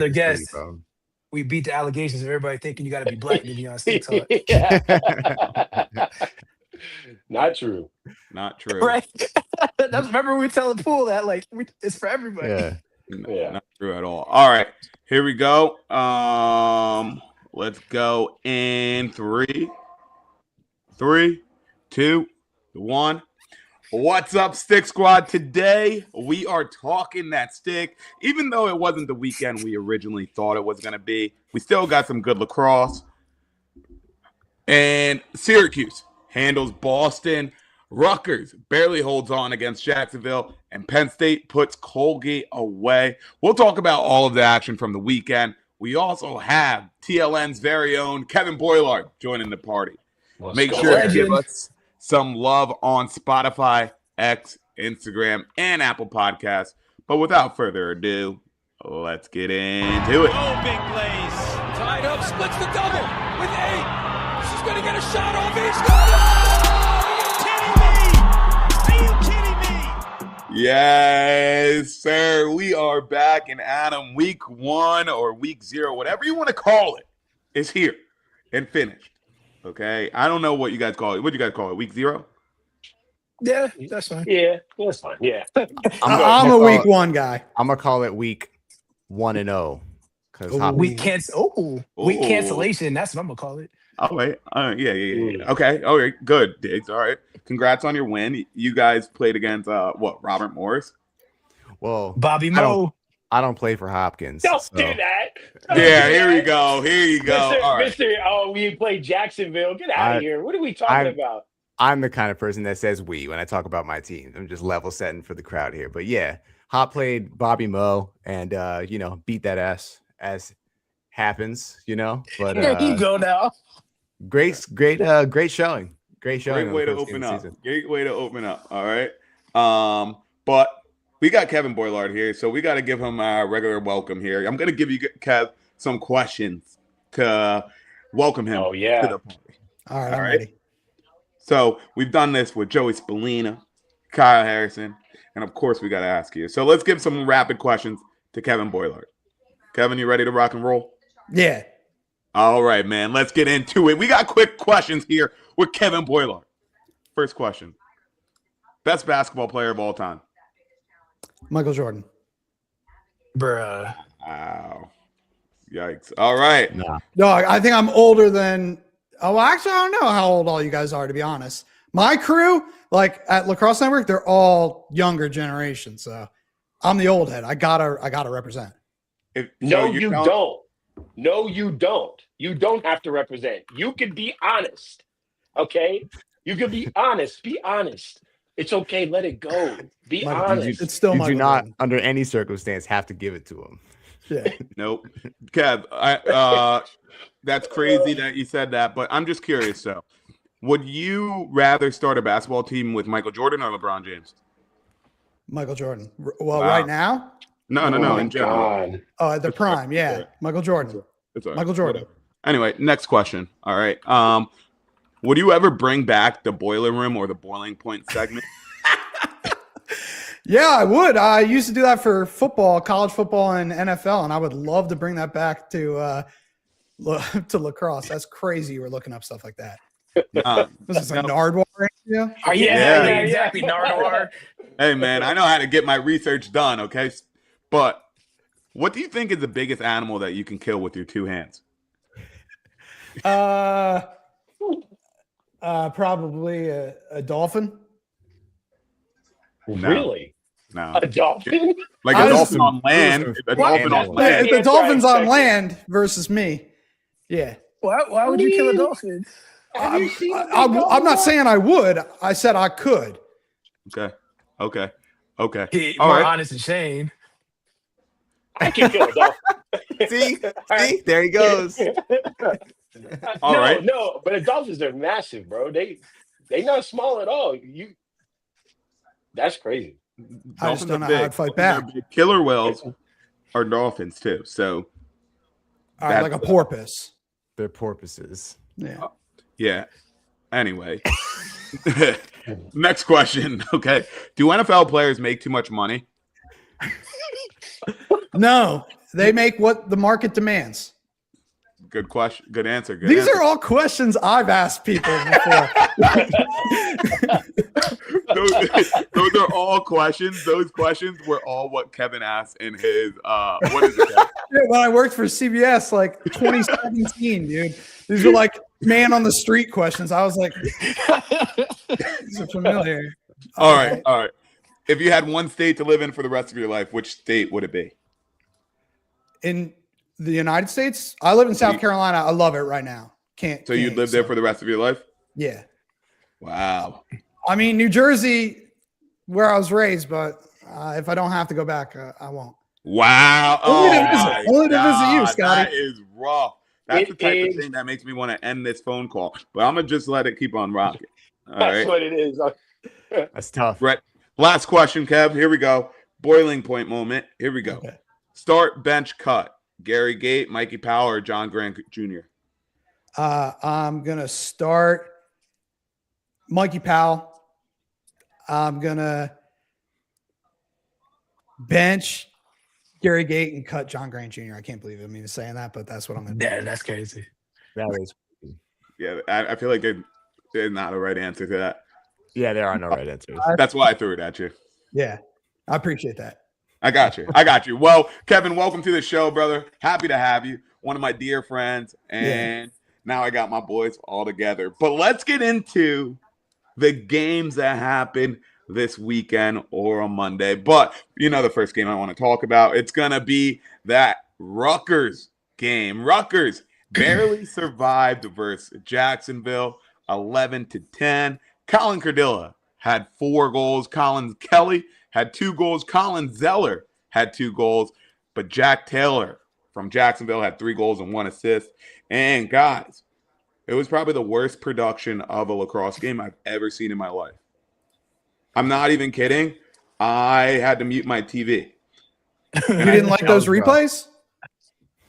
The There you guest, go. we beat the allegations of everybody thinking you got to be black to be on TikTok. Yeah. Not true. Not true. Right? That's remember we tell the pool that it's for everybody. Yeah. Yeah. Not true at all. All right, here we go. Let's go in 3, 2, 1. What's up, Stick Squad? Today we are talking that stick. Even though it wasn't the weekend we originally thought it was going to be, we still got some good lacrosse. And Syracuse handles Boston. Rutgers barely holds on against Jacksonville, and Penn State puts Colgate away. We'll talk about all of the action from the weekend. We also have TLN's very own Kevin Boilard joining the party. Make sure to give us some love on Spotify, X, Instagram, and Apple Podcasts. But without further ado, let's get into it. Oh, big plays. Tied up, splits the double with 8. She's going to get a shot off. He's got it. Are you kidding me? Yes, sir. We are back, and Adam, week 1 or week 0, whatever you want to call it, is here and finished. Okay? I don't know what you guys call it. What do you guys call it? Week 0? Yeah, that's fine. Yeah, that's fine. Yeah. I'm a week 1 guy. I'm gonna call it week 1-0 because Week cancellation. That's what I'm gonna call it. Oh, wait. Yeah. Okay. All right. Good, Diggs. All right. Congrats on your win. You guys played against, Robert Morris? Well, Bobby Moe. I don't play for Hopkins. Don't so. do that. Yeah, here we go. Here you go. All right. We played Jacksonville. Get out of here. What are we talking about? I'm the kind of person that says we when I talk about my team. I'm just level setting for the crowd here. But yeah, Hop played Bobby Moe and, beat that ass as happens, But There you go now. Great showing. Great showing. Great way to open up. Great way to open up. All right. But we got Kevin Boilard here, so we got to give him a regular welcome here. I'm going to give you, Kev, some questions to welcome him. Oh, yeah. To the party. All right, I'm ready. So we've done this with Joey Spallina, Kyle Harrison, and of course we got to ask you. So let's give some rapid questions to Kevin Boilard. Kevin, you ready to rock and roll? Yeah. All right, man. Let's get into it. We got quick questions here with Kevin Boilard. First question. Best basketball player of all time? Michael Jordan. Bruh. Wow. Yikes. All right. No, I think I'm older than – actually, I don't know how old all you guys are, to be honest. My crew, like at Lacrosse Network, they're all younger generation. So I'm the old head. I gotta represent. No, you don't. No, you don't. You don't have to represent. You can be honest. Okay? You can be honest. Be honest. It's okay. Let it go. Be honest. It's still you Michael do not, Jordan. under any circumstance, have to give it to him. Yeah. Nope. Kev, that's crazy that you said that, but I'm just curious. So, would you rather start a basketball team with Michael Jordan or LeBron James? Michael Jordan. Well, Wow. right now? No. In general. God. Oh, at the prime. Yeah. Michael Jordan. It's all right. Michael Jordan. Whatever. Anyway, next question. All right. Would you ever bring back the boiler room or the boiling point segment? Yeah, I would. I used to do that for football, college football, and NFL, and I would love to bring that back to lacrosse. That's crazy. You were looking up stuff like that. This is a Nardwuar interview. Yeah, exactly. Nardwuar. Hey, man, I know how to get my research done, okay? But what do you think is the biggest animal that you can kill with your 2 hands? Probably a dolphin. No. Really? No. A dolphin? Like a dolphin on land. A dolphin on land. If the dolphin's on land versus me, yeah. Why would you kill a dolphin? I'm not saying I would. I said I could. Okay. More All right. honest than Shane. I can kill a dolphin. See, there he goes. All right. No, but the dolphins are massive, bro. They not small at all. That's crazy. I just don't know Dolphins are how big. I'd fight Dolphins back. are big. Killer whales are dolphins too. So All right, like a porpoise. They're porpoises. Yeah. yeah. Anyway. Next question. Okay. Do NFL players make too much money? No, They make what the market demands. Good question. Good answer. Good These answer. are all questions I've asked people before. those are all questions. Those questions were all what Kevin asked in his what is it, Kevin? Yeah, when I worked for CBS, like 2017, dude. These are like man on the street questions. I was like, these are familiar. All right. If you had one state to live in for the rest of your life, which state would it be? In the United States, I live in South Carolina. I love it right now. So you'd live there for the rest of your life? Yeah. Wow. I mean, New Jersey, where I was raised, but if I don't have to go back, I won't. Wow. Only to visit you, Scotty. That is rough. That's the type of thing that makes me want to end this phone call. But I'm going to just let it keep on rocking. That's what it is. That's tough. Brett, last question, Kev. Here we go. Boiling point moment. Here we go. Okay. Start, bench, cut. Gary Gate, Mikey Powell, or John Grant Jr.? I'm going to start Mikey Powell. I'm going to bench Gary Gate and cut John Grant Jr. I can't believe I'm even saying that, but that's what I'm going to do. Yeah, that's crazy. That is. Yeah, I feel like there's not a right answer to that. Yeah, there are no right answers. That's why I threw it at you. Yeah, I appreciate that. I got you. Well, Kevin, welcome to the show, brother. Happy to have you. One of my dear friends. And now I got my boys all together. But let's get into the games that happened this weekend or on Monday. But, the first game I want to talk about, it's going to be that Rutgers game. Rutgers barely survived versus Jacksonville, 11-10. Colin Cardilla had 4 goals. Colin Kelly had 2 goals. Colin Zeller had 2 goals. But Jack Taylor from Jacksonville had 3 goals and 1 assist. And guys, it was probably the worst production of a lacrosse game I've ever seen in my life. I'm not even kidding. I had to mute my TV. You didn't like those replays?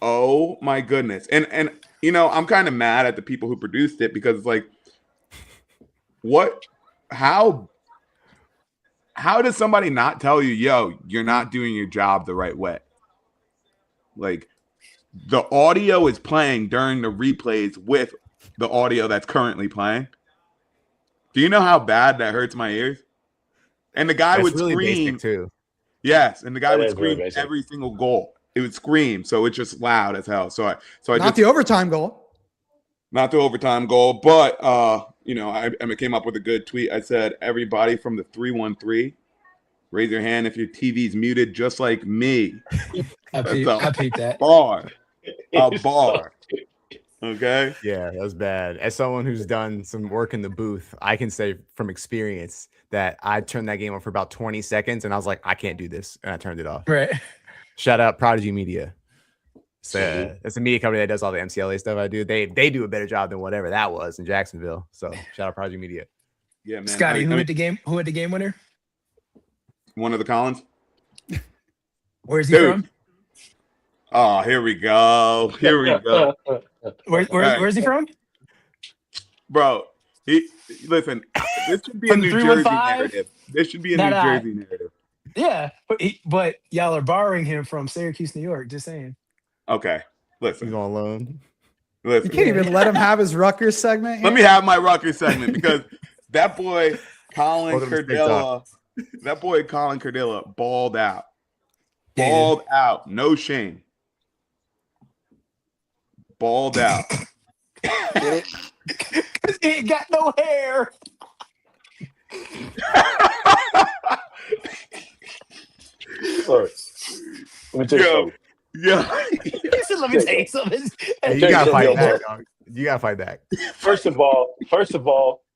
Oh my goodness. And I'm kind of mad at the people who produced it because it's like, how does somebody not tell you, yo, you're not doing your job the right way? Like, the audio is playing during the replays with the audio that's currently playing. Do you know how bad that hurts my ears? And the guy would really scream too. Yes, and the guy would really scream every single goal. It would scream, so it's just loud as hell. So I Not just the overtime goal. not the overtime goal, but I came up with a good tweet. I said, everybody from the 313, raise your hand if your TV's muted, just like me. I peeped that. Bar. A bar. Okay. Yeah, that was bad. As someone who's done some work in the booth, I can say from experience that I turned that game on for about 20 seconds and I was like, I can't do this. And I turned it off. Right. Shout out Prodigy Media. It's a media company that does all the MCLA stuff I do. They do a better job than whatever that was in Jacksonville. So shout out Prodigy Media. Yeah, man. Scotty, who had the game winner? One of the Collins? Where's he Dude. from? Oh, here we go. Where's he from? Bro, listen, this should be a From the New Jersey 315? narrative. This should be a New Jersey narrative. Yeah, but y'all are borrowing him from Syracuse, New York. Just saying. Okay, He's listen. on loan. You can't even let him have his Rutgers segment. Let me have my Rutgers segment because that boy Colin Hold him straight Cardilla balled out. Balled out. No shame. Balled out. Because he ain't got no hair. Sorry. Let me tell you something. Yeah. He said, let me tell you something. Hey, you gotta fight back, dog. You gotta fight back. First of all,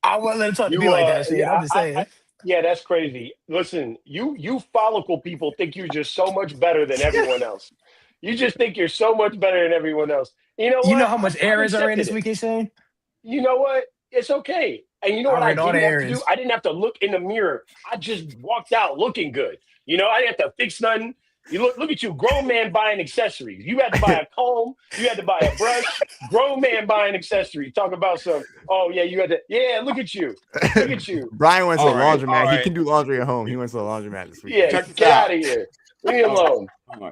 I wouldn't let him talk to me like that. Shit. I'm just saying. yeah, that's crazy. Listen, you follicle people think you're just so much better than everyone else. You just think you're so much better than everyone else. You know what? You know how much errors are in this accepted it. week, Shane? You know what? It's okay. And you know what I didn't have to do? I didn't have to look in the mirror. I just walked out looking good. You know, I didn't have to fix nothing. You look at you, grown man buying accessories. You had to buy a comb. You had to buy a brush. Grown man buying accessories. Talk about some. Oh yeah, you had to. Yeah, look at you. Look at you. Brian went to the laundromat. all right. He can do laundry at home. He went to the laundromat this week. Yeah, get out of here. Leave me alone. All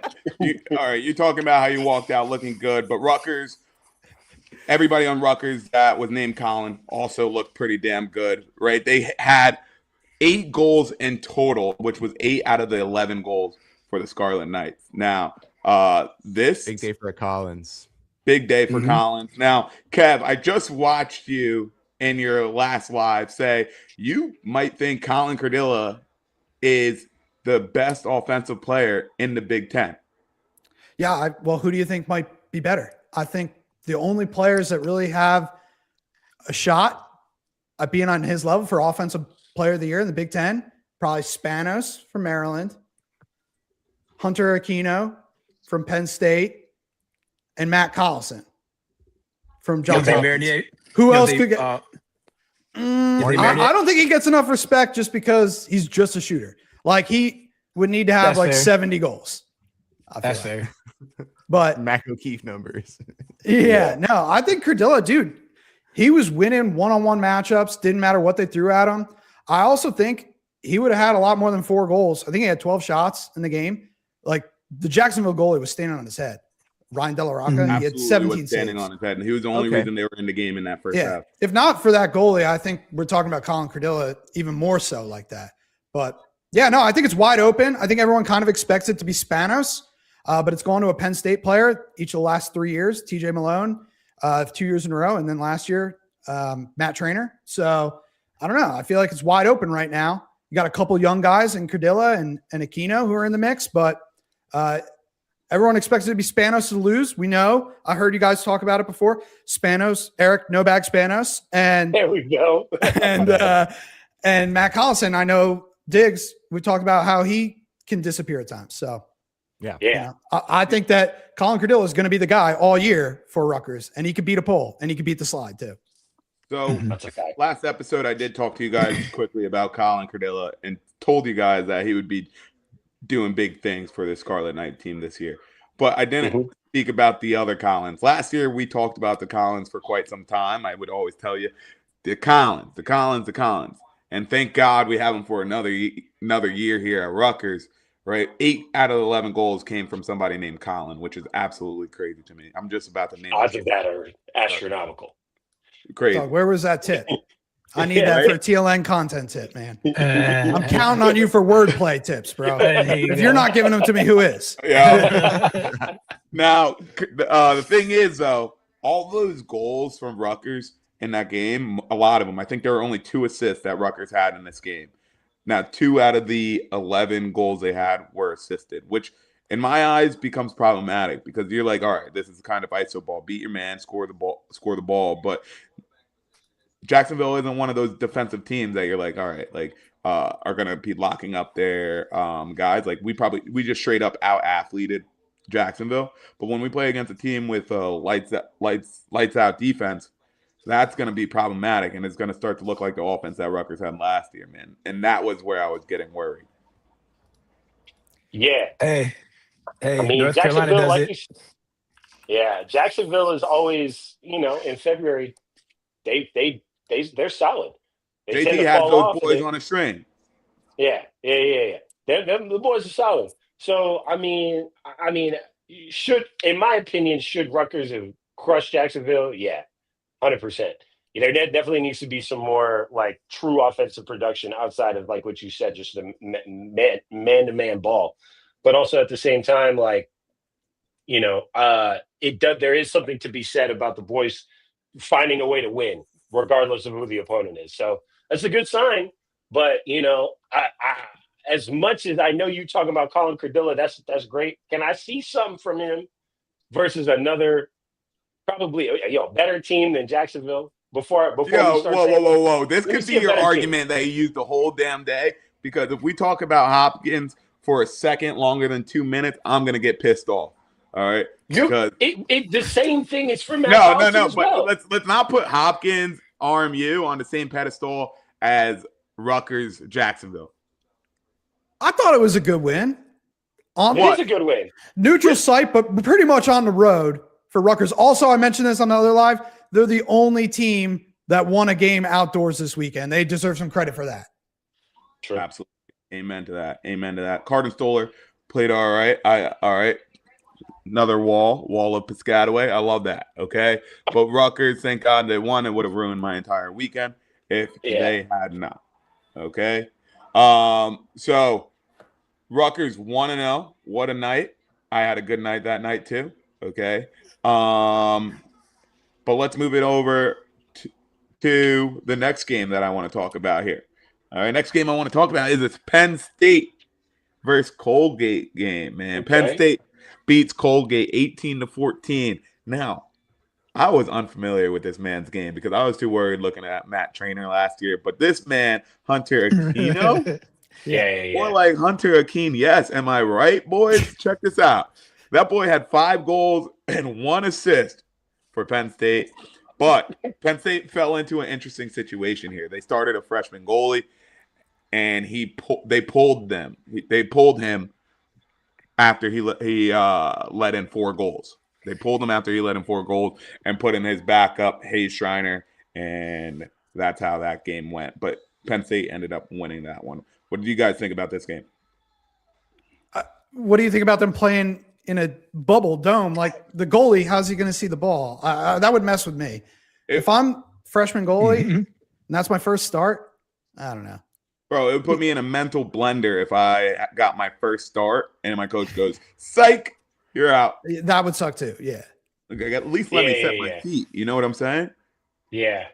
right. You're talking about how you walked out looking good, but Rutgers, everybody on Rutgers that was named Colin also looked pretty damn good, right? They had 8 goals in total, which was 8 out of the 11 goals for the Scarlet Knights. Now, this Big day for Collins. big day for Collins. Now, Kev, I just watched you in your last live say you might think Colin Cardilla is the best offensive player in the Big Ten. Yeah, well, who do you think might be better? I think the only players that really have a shot at being on his level for offensive player of the year in the Big Ten, probably Spanos from Maryland, Hunter Aquino from Penn State, and Matt Collison from Johns Hopkins. Who else could get? I don't think he gets enough respect just because he's just a shooter. Like he would need to have That's fair. 70 goals. That's fair. But Mac O'Keefe numbers. yeah, no, I think Cardilla, dude, he was winning one-on-one matchups. Didn't matter what they threw at him. I also think he would have had a lot more than 4 goals. I think he had 12 shots in the game. Like the Jacksonville goalie was standing on his head. Ryan De La Rocca, he had 17 was standing saves. on his head, and he was the only reason they were in the game in that first half. If not for that goalie, I think we're talking about Colin Cardilla even more so like that. But yeah, no, I think it's wide open. I think everyone kind of expects it to be Spanos, but it's going to a Penn State player each of the last 3 years, TJ Malone, 2 years in a row, and then last year, Matt Trainer. So I don't know. I feel like it's wide open right now. You got a couple young guys in Cardilla and Aquino who are in the mix, but everyone expects it to be Spanos to lose. We know. I heard you guys talk about it before. Spanos, Eric, no bag Spanos, and There we go. and Matt Collison. I know Diggs. We talked about how he can disappear at times. So Yeah. you know, I think that Colin Cardilla is going to be the guy all year for Rutgers, and he could beat a pole and he could beat the slide too. So That's okay. last episode, I did talk to you guys quickly about Colin Cardilla and told you guys that he would be doing big things for the Scarlet Knight team this year. But I didn't speak about the other Collins. Last year, we talked about the Collins for quite some time. I would always tell you, the Collins. And thank God we have him for another year here at Rutgers, right? 8 out of 11 goals came from somebody named Colin, which is absolutely crazy to me. I'm just about to name Odds of that are astronomical. crazy. Dog, where was that tip? I need that for a TLN content tip, man. I'm counting on you for wordplay tips, bro. If you're not giving them to me, who is? Yeah. Now, the thing is, though, all those goals from Rutgers in that game, a lot of them, I think there were only 2 assists that Rutgers had in this game. Now, 2 out of the 11 goals they had were assisted, which in my eyes becomes problematic because you're like, all right, this is kind of iso ball. Beat your man, score the ball. But Jacksonville isn't one of those defensive teams that you're like, all right, like are going to be locking up their guys. Like we just straight up out athleted Jacksonville. But when we play against a team with lights out defense, that's going to be problematic, and it's going to start to look like the offense that Rutgers had last year, man. And that was where I was getting worried. Yeah. Hey, I mean, North Carolina Jacksonville, does like it. yeah, Jacksonville is always, in February, they're solid. They tend JT to has fall those off. boys on a string. Yeah. The boys are solid. So I mean, in my opinion, should Rutgers have crushed Jacksonville? Yeah, 100%. There definitely needs to be some more like true offensive production outside of like what you said, just the man-to-man ball. But also at the same time, like, there is something to be said about the boys finding a way to win, regardless of who the opponent is. So that's a good sign. But as much as I know you talking about Colin Cardilla, that's great. Can I see something from him versus another probably better team than Jacksonville? Before we start whoa. This could be your argument that you used the whole damn day, because if we talk about Hopkins for a second longer than 2 minutes, I'm gonna get pissed off. All right. The same thing is for Matt No. as well. But let's not put Hopkins RMU on the same pedestal as Rutgers Jacksonville. I thought it was a good win. It is a good win. Neutral site, but pretty much on the road for Rutgers. Also, I mentioned this on the other live. They're the only team that won a game outdoors this weekend. They deserve some credit for that. True. Absolutely. Amen to that. Carden Stoller played all right. All right. Another wall of Piscataway. I love that. Okay. But Rutgers, thank God they won. It would have ruined my entire weekend if they had not. Okay. So Rutgers 1-0. What a night. I had a good night that night too. Okay. But let's move it over to the next game that I want to talk about here. All right. Next game I want to talk about is this Penn State versus Colgate game, man. Okay. Penn State beats Colgate 18-14. Now, I was unfamiliar with this man's game because I was too worried looking at Matt Trainer last year. But this man, Hunter Aquino, Yeah. more like Hunter Aquino. Yes, am I right, boys? Check this out. That boy had 5 goals and 1 assist for Penn State. But Penn State fell into an interesting situation here. They started a freshman goalie, and they pulled him after he let in 4 goals. They pulled him after he let in 4 goals and put in his backup, Hayes Schreiner, and that's how that game went. But Penn State ended up winning that one. What do you guys think about this game? What do you think about them playing in a bubble dome? Like the goalie, how's he going to see the ball? That would mess with me. If I'm freshman goalie and that's my first start, I don't know. Bro, it would put me in a mental blender if I got my first start and my coach goes, psych, you're out. That would suck too. Yeah. Okay, at least let me set my feet. You know what I'm saying? Yeah.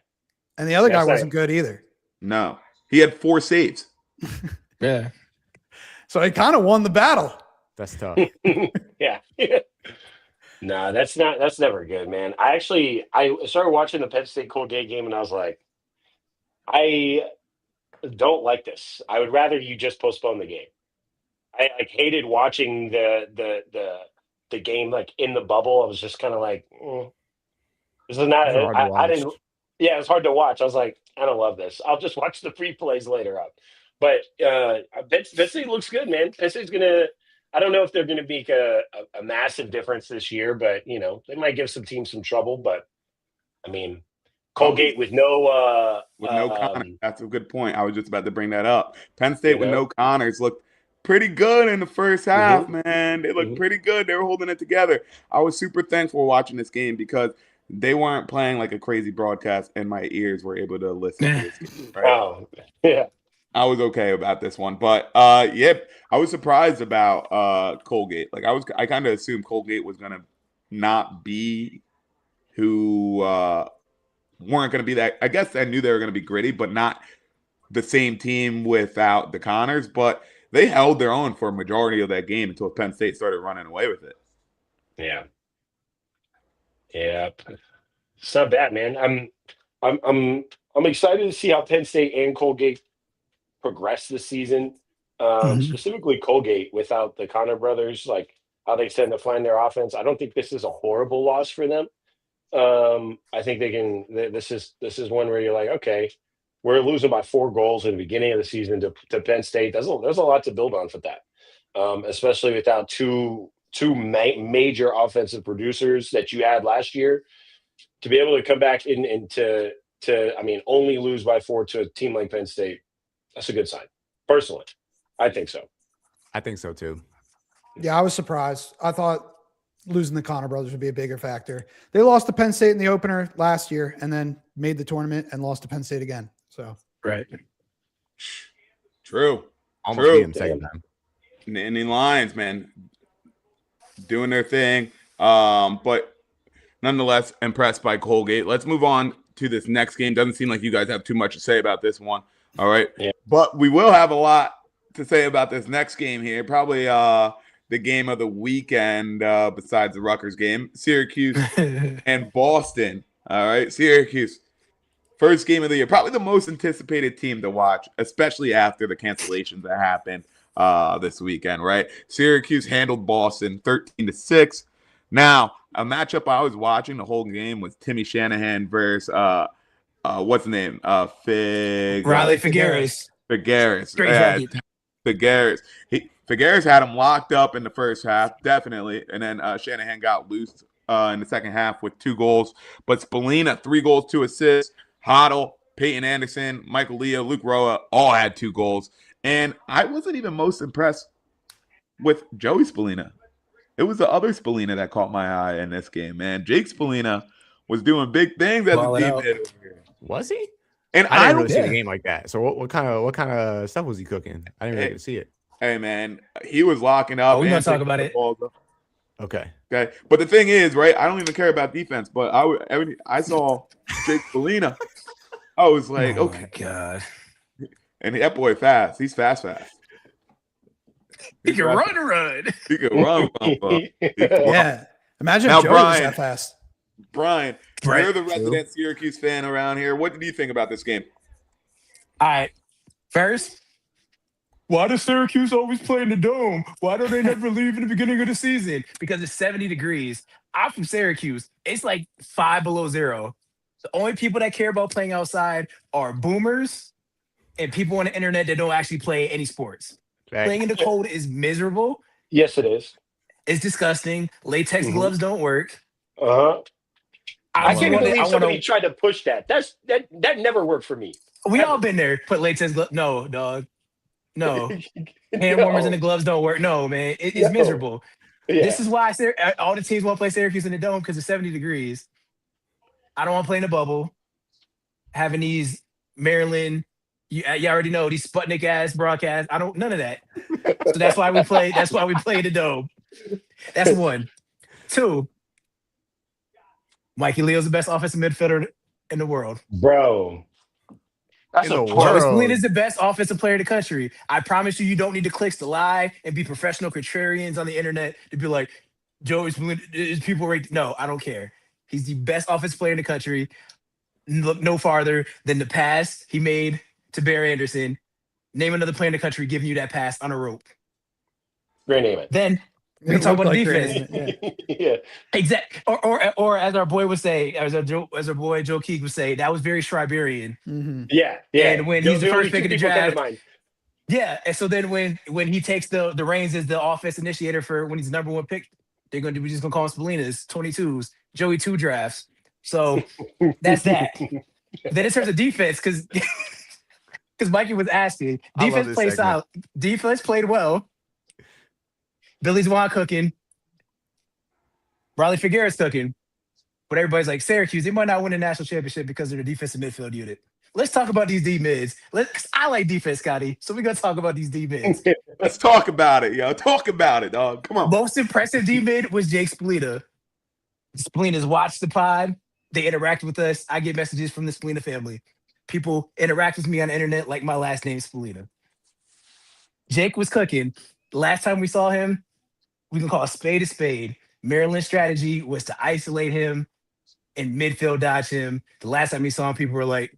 And the other guy wasn't good either. No. He had 4 saves. Yeah. So he kind of won the battle. That's tough. Yeah. No, that's never good, man. I started watching the Penn State Colgate game and I was like, I don't like this. I would rather you just postpone the game. I hated watching the game like in the bubble. I was just kind of like, this is not. I didn't. Yeah, it was hard to watch. I was like, I don't love this. I'll just watch the free plays later up. But Penn State looks good, man. Penn State's gonna. I don't know if they're gonna make a massive difference this year, but they might give some teams some trouble. But I mean, Colgate with no Connors. That's a good point. I was just about to bring that up. Penn State with no Connors looked pretty good in the first half, man. They looked pretty good. They were holding it together. I was super thankful watching this game because they weren't playing like a crazy broadcast and my ears were able to listen to this game. Right? Oh, yeah. I was okay about this one. But, I was surprised about Colgate. Like, I kind of assumed Colgate was going to not be who weren't going to be that. I guess I knew they were going to be gritty, but not the same team without the Connors. But they held their own for a majority of that game until Penn State started running away with it. Yeah. Yeah. It's not bad, man. I'm excited to see how Penn State and Colgate progress this season. Specifically Colgate without the Connor brothers, like how they tend to find their offense. I don't think this is a horrible loss for them. I think they can. This is one where you're like, okay, we're losing by 4 goals in the beginning of the season to Penn State. There's a lot to build on for that, especially without two major offensive producers that you had last year. To be able to come back and to only lose by 4 to a team like Penn State, that's a good sign. Personally, I think so. I think so too. Yeah, I was surprised. I thought losing the Connor brothers would be a bigger factor. They lost to Penn State in the opener last year and then made the tournament and lost to Penn State again. So Right. True. Almost beat him second time. Indian Lions, man, doing their thing. But nonetheless, impressed by Colgate. Let's move on to this next game. Doesn't seem like you guys have too much to say about this one. All right. Yeah. But we will have a lot to say about this next game here. Probably the game of the weekend besides the Rutgers game. Syracuse and Boston. All right. Syracuse. First game of the year. Probably the most anticipated team to watch, especially after the cancellations that happened this weekend, right? Syracuse handled Boston 13-6. Now, a matchup I was watching the whole game was Timmy Shanahan versus what's the name? Riley Figueres. Figueres. Great Figueres. Figueres had him locked up in the first half, definitely. And then Shanahan got loose in the second half with 2 goals. But Spallina, 3 goals, 2 assists. Hoddle, Peyton Anderson, Michael Leo, Luke Roa all had 2 goals. And I wasn't even most impressed with Joey Spallina. It was the other Spallina that caught my eye in this game, man. Jake Spallina was doing big things as a Balling team out. head over here. Was he? And I didn't really see yeah. the game like that. So what kind of stuff was he cooking? I didn't really get to see it. Hey, man, he was locking up. Oh, we're and gonna talk taking about the it. balls up. Okay. Okay, but the thing is, right? I don't even care about defense, but I saw Jake Spallina. I was like, Oh okay, my god, and that boy fast. He's fast. he can run. He can run. Yeah. Imagine Now, if Joey was Brian. that fast. Brian, Right. you're the resident Syracuse fan around here. What did you think about this game? All right, first, why does Syracuse always play in the dome? Why don't they never leave in the beginning of the season? Because it's 70 degrees. I'm from Syracuse. It's like 5 below zero. The only people that care about playing outside are boomers and people on the internet that don't actually play any sports. Playing in the cold is miserable. Yes, it is. It's disgusting. Latex gloves don't work. Uh-huh. I can't wanna- believe I somebody wanna- tried to push that. That never worked for me. We all been there. Put latex gloves. No, dog. No. Hand warmers and the gloves don't work. No, man. It's No. miserable. Yeah. This is why all the teams want to play Syracuse in the dome because it's 70 degrees. I don't want to play in the bubble. Having these Maryland, you already know these Sputnik ass broadcasts. None of that. So that's why we play. That's why we play in the dome. That's one. Two. Mikey Leo's the best offensive midfielder in the world. Bro. That's In a the point. world. Spallina is the best offensive player in the country. I promise you, you don't need the clicks to lie and be professional contrarians on the internet to be like, Joey Spallina is people right. No, I don't care. He's the best offensive player in the country. Look no farther than the pass he made to Barry Anderson. Name another player in the country giving you that pass on a rope. Great name it. Then we It talk looked about like defense. crazy. Yeah. Yeah. Exactly. Or as our boy would say, as our boy Joe Keek would say, that was very Schreiberian. Mhm. Yeah. Yeah. And when he's the only first pick two of the people come to draft, mind. yeah. And so then when he takes the reins as the offense initiator for when he's the number one pick, we're just gonna call him Spallina's 22s, Joey 2 drafts. So that's that. Then in terms of defense, because Mikey was asking, I love defense this played segment. solid. Defense played well. Billy's Juan cooking. Riley Figueroa's cooking. But everybody's like, Syracuse, they might not win a national championship because of their defensive midfield unit. Let's talk about these D mids. I like defense, Scotty. So we're gonna talk about these D mids. Let's talk about it, yo. Talk about it, dog. Come on. Most impressive D mid was Jake Spallina. Spallina's watched the pod. They interact with us. I get messages from the Spallina family. People interact with me on the internet like my last name is Spallina. Jake was cooking. Last time we saw him, we can call a spade. Maryland's strategy was to isolate him and midfield dodge him. The last time we saw him, people were like,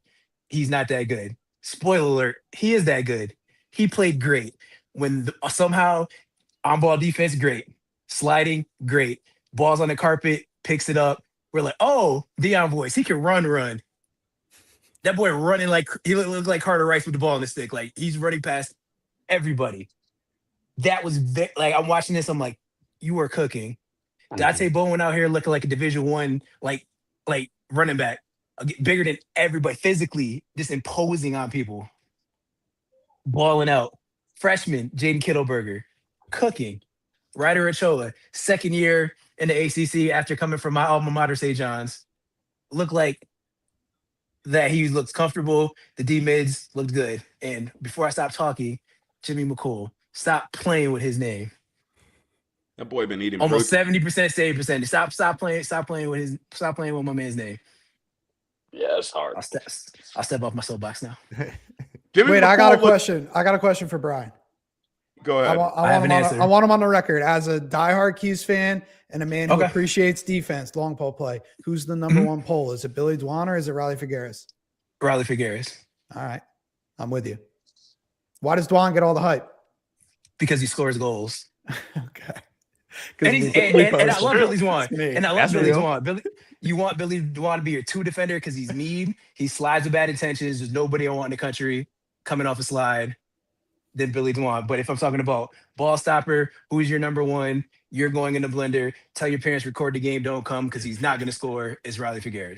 he's not that good. Spoiler alert, he is that good. He played great. Somehow on-ball defense, great. Sliding, great. Balls on the carpet, picks it up. We're like, oh, Deion voice, he can run. That boy running like, he looked like Carter Rice with the ball on the stick. Like, he's running past everybody. That was, like, I'm watching this, I'm like, you are cooking. Dante Bowen out here looking like a Division I, like running back, bigger than everybody, physically, just imposing on people. Balling out. Freshman, Jaden Kittleberger, cooking. Ryder Ochoa, second year in the ACC after coming from my alma mater, St. John's. Looked like that he looks comfortable. The D-mids looked good. And before I stop talking, Jimmy McCool, stop playing with his name. That boy been eating Almost protein. 70% save percentage. Stop playing with my man's name. Yeah, it's hard. I'll step off my soapbox now. Jimmy Wait, I got a McCool looked- question. I got a question for Brian. Go ahead. I have an answer. I want him on the record as a diehard Keys fan and a man who Okay. appreciates defense, long pole play. Who's the number one pole? Is it Billy Dwan or is it Riley Figueroa? Riley Figueroa. All right, I'm with you. Why does Dwan get all the hype? Because he scores goals. Okay. And I love Billy Dwan. And I love That's Billy real. Dwan. You want Billy Dwan to be your 2 defender because he's mean. He slides with bad intentions. There's nobody I want in the country coming off a slide than Billy Dwan. But if I'm talking about ball stopper, who's your number one? You're going in the blender. Tell your parents record the game. Don't come because he's not going to score. It's Riley Figueroa.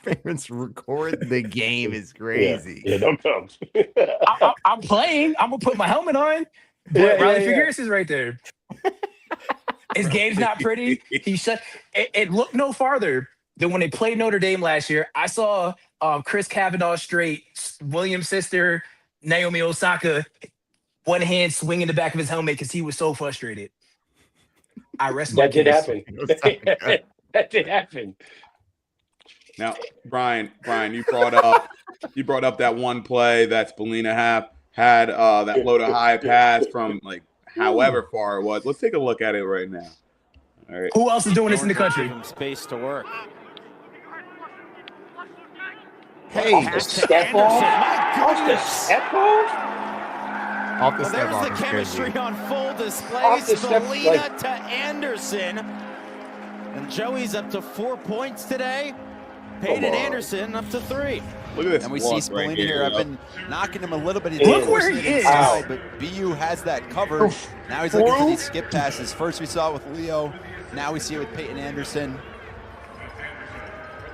Parents record the game is crazy. Yeah, don't come. I'm playing. I'm gonna put my helmet on. But Riley Figueres is right there. His game's not pretty. He shut. It looked no farther than when they played Notre Dame last year. I saw Chris Kavanaugh straight, Williams' sister, Naomi Osaka, one hand swinging the back of his helmet because he was so frustrated. I rest my That did case. happen. That did happen. Now, Brian, you brought up that one play that Spallina had that low to high pass from like however far it was. Let's take a look at it right now. All right. Who else is doing this in the country? Space to work. Hey, Off the step ball? Off the step ball? off the Well, step there's off the is chemistry crazy. on full display. Off the step, Spallina to Anderson. And Joey's up to 4 points today. Peyton Anderson up to 3. Look at this. And we see look Spallina right here. I've bro. been knocking him a little bit. Look where he is. Inside, but BU has that covered. Now he's looking for these skip passes. First we saw it with Leo. Now we see it with Peyton Anderson.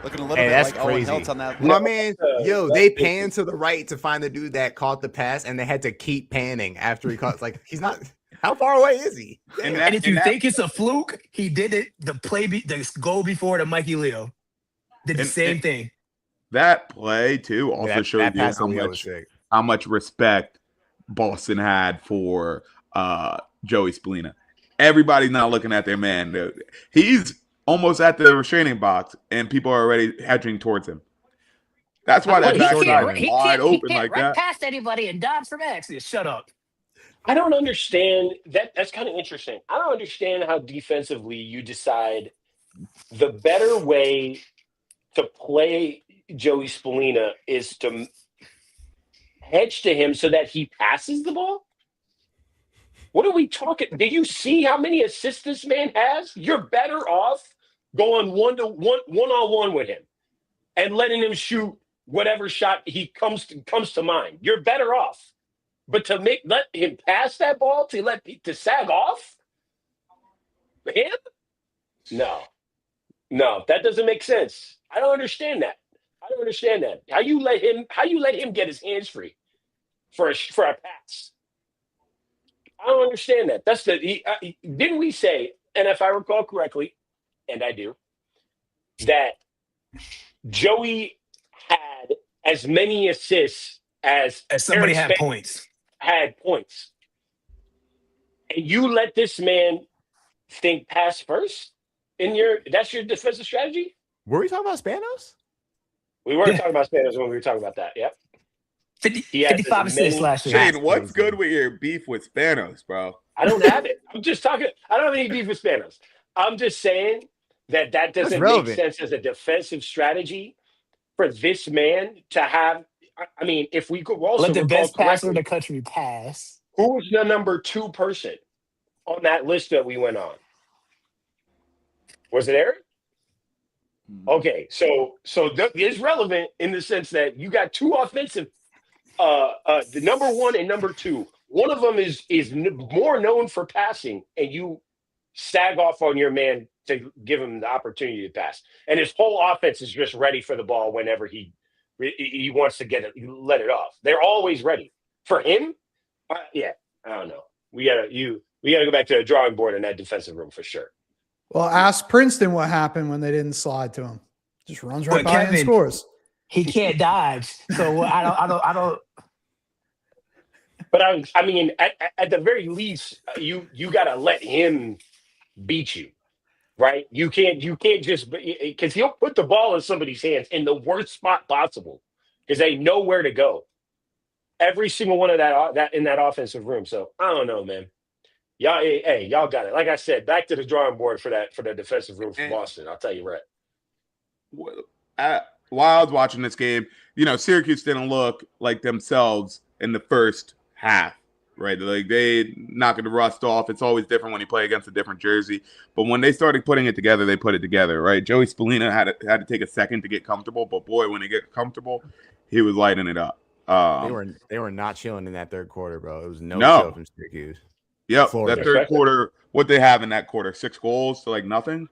Looking a little Hey, bit that's like Owen crazy. Hiltz on that. My man, they panned to the right to find the dude that caught the pass, and they had to keep panning after he caught. Like, he's not. How far away is he? And And if you think it's a fluke, he did it. The goal before to Mikey Leo did the same thing. That play too also that showed you pass how to Leo was much sick. respect Boston had for Joey Spallina. Everybody's not looking at their man. He's almost at the restraining box, and people are already hedging towards him. That's why that backside is wide open like that. Past anybody and dodge from X. Shut up. I don't understand that. That's kind of interesting. I don't understand how defensively you decide the better way to play Joey Spallina is to hedge to him so that he passes the ball. What are we talking? Do you see how many assists this man has? You're better off going one-on-one with him and letting him shoot whatever shot he comes to mind. You're better off. But to let him pass that ball, to sag off him? No, that doesn't make sense. I don't understand that. How you let him get his hands free for a pass? I don't understand that. Didn't we say, and if I recall correctly, and I do, that Joey had as many assists as somebody Eric had Span points. had points. And you let this man think pass first that's your defensive strategy? Were we talking about Spanos? We weren't talking about Spanos when we were talking about that. Yep. 55 assists last year. Shane, what's good with your beef with Spanos, bro? I don't have it. I'm just talking. I don't have any beef with Spanos. I'm just saying that doesn't make relevant. sense as a defensive strategy for this man to have. I mean, if we could also Let the best passer in correctly, the country pass. who was the number 2 person on that list that we went on? Was it Eric? Okay, so it's relevant in the sense that you got 2 offensive, the number 1 and number 2. One of them is more known for passing, and you sag off on your man to give him the opportunity to pass, and his whole offense is just ready for the ball whenever he wants to get it, let it off. They're always ready for him. Yeah, I don't know. We gotta go back to the drawing board in that defensive room for sure. Well, ask Princeton what happened when they didn't slide to him. Just runs right But by and Kevin, scores. He can't dodge. So I don't. But I mean, at the very least, you got to let him beat you, right? You can't just because he'll put the ball in somebody's hands in the worst spot possible because they know where to go. Every single one of that in that offensive room. So I don't know, man. Y'all got it. Like I said, back to the drawing board for the defensive room for Boston. I'll tell you right. While I was watching this game, Syracuse didn't look like themselves in the first half, right? Like they knocking the rust off. It's always different when you play against a different jersey. But when they started putting it together, they put it together, right? Joey Spallina had to take a second to get comfortable, but boy, when he get comfortable, he was lighting it up. They were not chilling in that third quarter, bro. It was no show from Syracuse. Yep, Florida. that third quarter, what they have in that quarter, 6 goals to like nothing.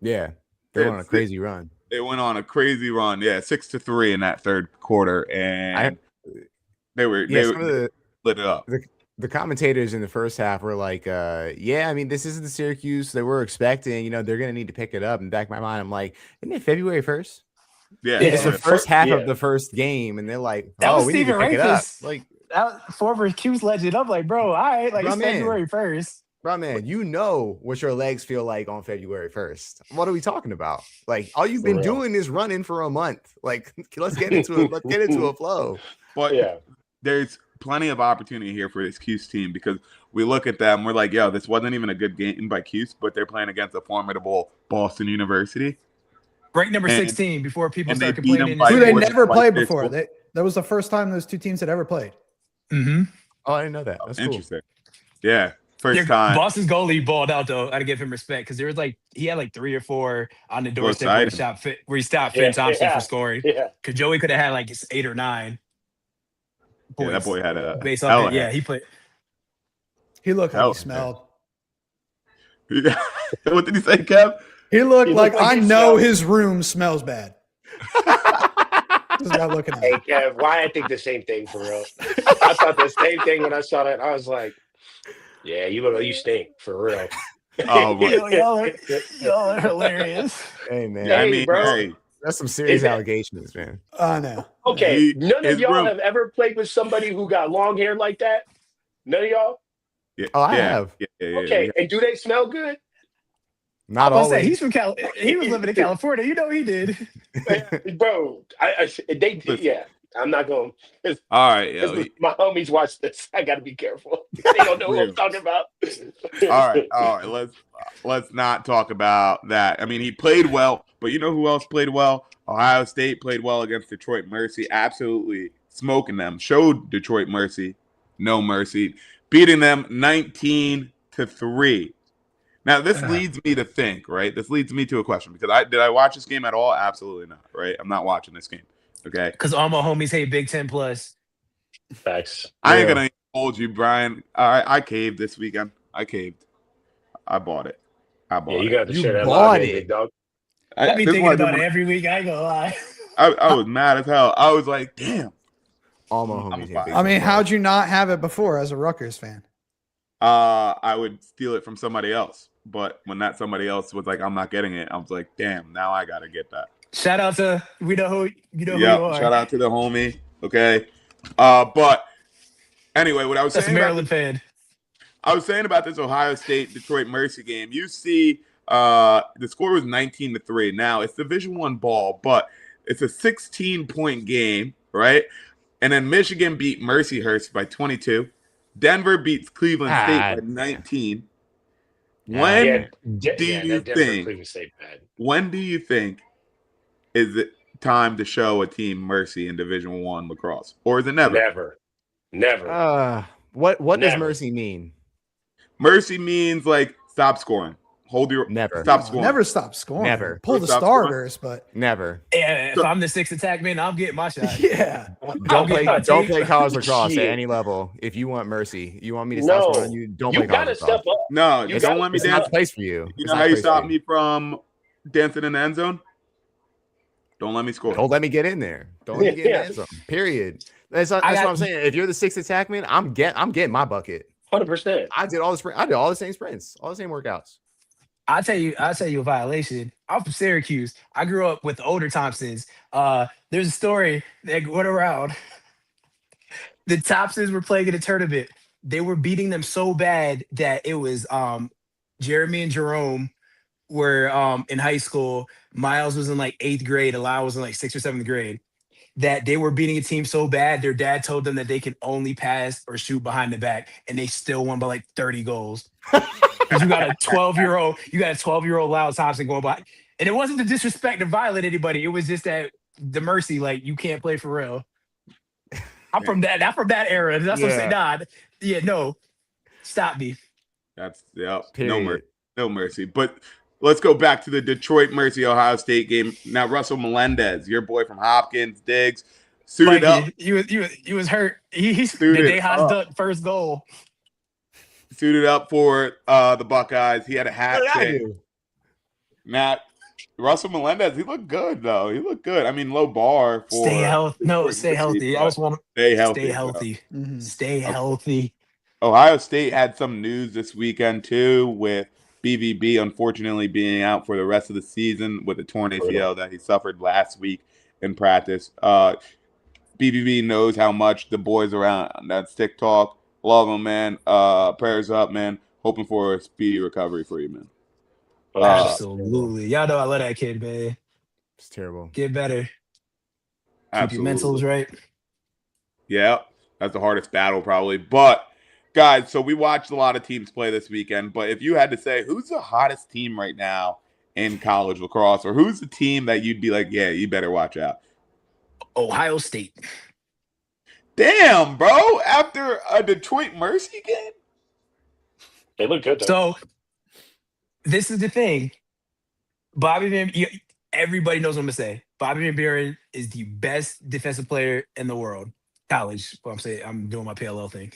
Yeah, they went on a crazy run. They went on a crazy run. Yeah, 6-3 in that third quarter, and they lit it up. the commentators in the first half were like, yeah, I mean, this isn't the Syracuse that we're expecting. You know, they're going to need to pick it up. In the back of my mind, I'm like, isn't it February 1st? Yeah, Yeah. It's the first half Yeah. of the first game, and they're like, That oh, was we need to Stephen pick it up. Rafis. Like, That former Q's legend. I'm like, bro, all right, like Bro, it's man. February 1st. bro, man, you know what your legs feel like on February 1st. What are we talking about? Like, all you've For been real. doing is running for a month. Like, let's get into a flow. But Yeah. there's plenty of opportunity here for this Cuse team because we look at them, we're like, yo, this wasn't even a good game by Cuse, but they're playing against a formidable Boston University. Rank number And- 16 before people and they start beat 'em complaining. by Who they more than never twice played their before. score. That was the first time those two teams had ever played. Mm-hmm. Oh, I didn't know that. That's cool. Interesting. Yeah. First time. Boston's goalie balled out though. I gotta give him respect because there was like he had like 3 or 4 on the doorstep where he stopped Finn Thompson for scoring. Yeah. Because Joey could have had like 8 or 9. Yeah, that boy had a based hell off of it. a- Yeah, he put. He looked like Hell, he smelled. What did he say, Kev? He looked He like looked like I he know smelled. his room smells bad. Just by looking at Hey, it. Kev, why I think the same thing for real? I thought the same thing when I saw that. I was like, yeah, you look like you stink for real. Oh, my. Y'all are hilarious. Hey, man. Yeah. I Hey, mean, bro. hey, That's some serious Is that- allegations, man. I know. Okay, He- none of his y'all room- have ever played with somebody who got long hair like that? None of y'all? yeah, Oh, I yeah, have. Yeah, Okay, and do they smell good? Not I was always. say he's from he was living in California. You know he did. Bro, yeah, I'm not going to. All right, yo, My homies watch this. I got to be careful. They don't know what I'm talking about. all right. Let's not talk about that. I mean, he played well, but you know who else played well? Ohio State played well against Detroit Mercy, absolutely smoking them. Showed Detroit Mercy no mercy, beating them 19-3. Now, this leads me to think, right? This leads me to a question because did I watch this game at all? Absolutely not, right? I'm not watching this game. Okay. Because all my homies hate Big 10 plus. Facts. I ain't gonna hold you, Brian. I caved this weekend. I caved. I bought it. Yeah, you got to You share that bought live, it. big dog. I be this thinking was about one- it every week. I ain't gonna lie. I was mad as hell. I was like, damn. All my I'm homies. fine. hate I mean, baseball. how'd you not have it before as a Rutgers fan? I would steal it from somebody else. But when that somebody else was like, I'm not getting it, I was like, damn, now I gotta get that. Shout out to who you Yeah, are. shout out to the homie. Okay. But anyway, what I was That's a saying about Maryland fan. I was saying about this Ohio State Detroit Mercy game. You see, the score was 19-3. Now it's Division I ball, but it's a 16-point game, right? And then Michigan beat Mercyhurst by 22. Denver beats Cleveland State by 19. When do you think? Cleveland State bad. When do you think is it time to show a team mercy in Division I lacrosse, or is it never? Never. What does Never. mercy mean? Mercy means like stop scoring, hold your Never. stop scoring. Never stop scoring. Never. Pull the Stop scoring. starters, but Never. Yeah, if I'm the 6th attack man, I'm getting my shot. yeah. Don't play. my Don't team. play college lacrosse Shit. at any level. If you want mercy, you want me to No. stop scoring you. Don't You play got college to step lacrosse. up. No, You you got- don't let me It's not dance. the place for you. You It's know not how the you place stop for me from dancing in the end zone? Don't let me score. Don't let me get in there. Don't let me get in the end zone. Period. That's what I'm saying. If you're the 6th attack man, I'm getting my bucket. 100%. I did all the same sprints, all the same workouts. I'll tell you a violation. I'm from Syracuse. I grew up with the older Thompsons. There's a story that went around. The Thompsons were playing in a tournament. They were beating them so bad that it was Jeremy and Jerome were in high school. Miles was in like 8th grade. Eli was in like 6th or 7th grade. That they were beating a team so bad, their dad told them that they could only pass or shoot behind the back, and they still won by like 30 goals. Because you got a 12-year-old Lyle Thompson going by. And it wasn't to disrespect or violate anybody. It was just that the mercy, like, you can't play for real. I'm from that era. That's what I'm saying. Nah, yeah, no. Stop me. That's no Period. mercy. No mercy. But let's go back to the Detroit Mercy Ohio State game. Now, Russell Melendez, your boy from Hopkins, Diggs, suited up. He was hurt. He Suited the day Haas up. done first goal. Suited up for the Buckeyes. He had a hat What did I trick. do? Matt, Russell Melendez, he looked good though. He looked good. I mean, low bar for Stay healthy. No, Detroit stay Mercy, healthy. I but just want stay healthy. stay healthy. Mhm. Stay healthy. Ohio State had some news this weekend too, with BVB unfortunately being out for the rest of the season with a torn ACL that he suffered last week in practice. BVB knows how much the boys around that's TikTok love him, man. Prayers up, man. Hoping for a speedy recovery for you, man. Absolutely. Y'all know I love that kid, man. It's terrible. Get better. Absolutely. Keep your mentals right. Yeah, that's the hardest battle probably. But guys, so we watched a lot of teams play this weekend. But if you had to say who's the hottest team right now in college lacrosse, or who's the team that you'd be like, yeah, you better watch out? Ohio State. Damn, bro. After a Detroit Mercy game? They look good, though. So this is the thing. Bobby Van, everybody knows what I'm going to say. Bobby Van Buren is the best defensive player in the world. College. Well, I'm doing my PLL thing.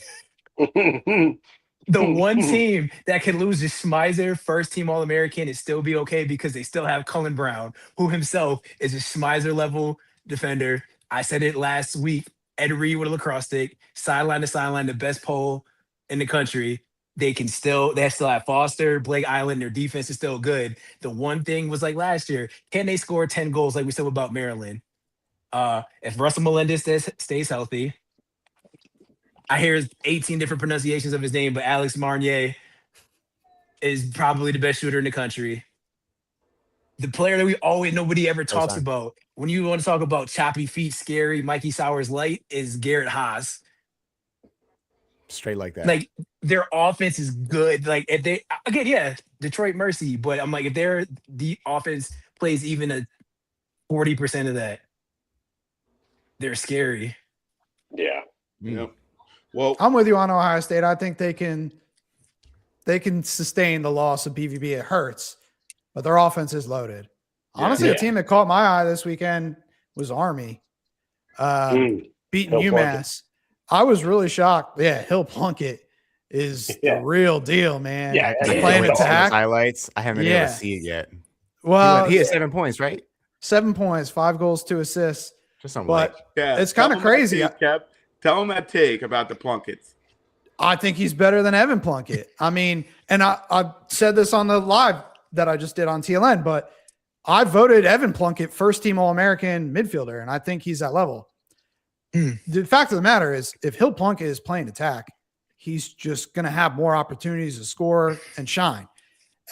The one team that can lose to Schmeiser, first team All-American, and still be okay because they still have Cullen Brown, who himself is a Schmeiser level defender. I said it last week. Ed Reed with a lacrosse stick, sideline to sideline, the best pole in the country. They still have Foster, Blake Island. Their defense is still good. The one thing was like last year, can they score 10 goals like we said about Maryland? If Russell Melendez stays healthy, I hear 18 different pronunciations of his name, but Alex Marnier is probably the best shooter in the country. The player that nobody ever talks about, when you want to talk about choppy feet, scary, Mikey Sowers light, is Garrett Haas. Straight like that. Like, their offense is good. Like, if they, again, yeah, Detroit Mercy, but I'm like, if the offense plays even a 40% of that, they're scary. Yeah. Yep. Well, I'm with you on Ohio State. I think they can sustain the loss of BVB. It hurts, but their offense is loaded. Honestly, the team that caught my eye this weekend was Army, beating UMass. I was really shocked. Yeah, Hill Plunkett is the real deal, man. Yeah, playing attack. Highlights. I haven't been able to see it yet. Well, he had 7 points, right? 7 points, 5 goals, 2 assists. Just something but like it's kind of crazy. Tell him that take about the Plunketts. I think he's better than Evan Plunkett. I mean, and I said this on the live that I just did on TLN, but I voted Evan Plunkett first team All-American midfielder, and I think he's that level. The fact of the matter is, if Hill Plunkett is playing attack, he's just going to have more opportunities to score and shine.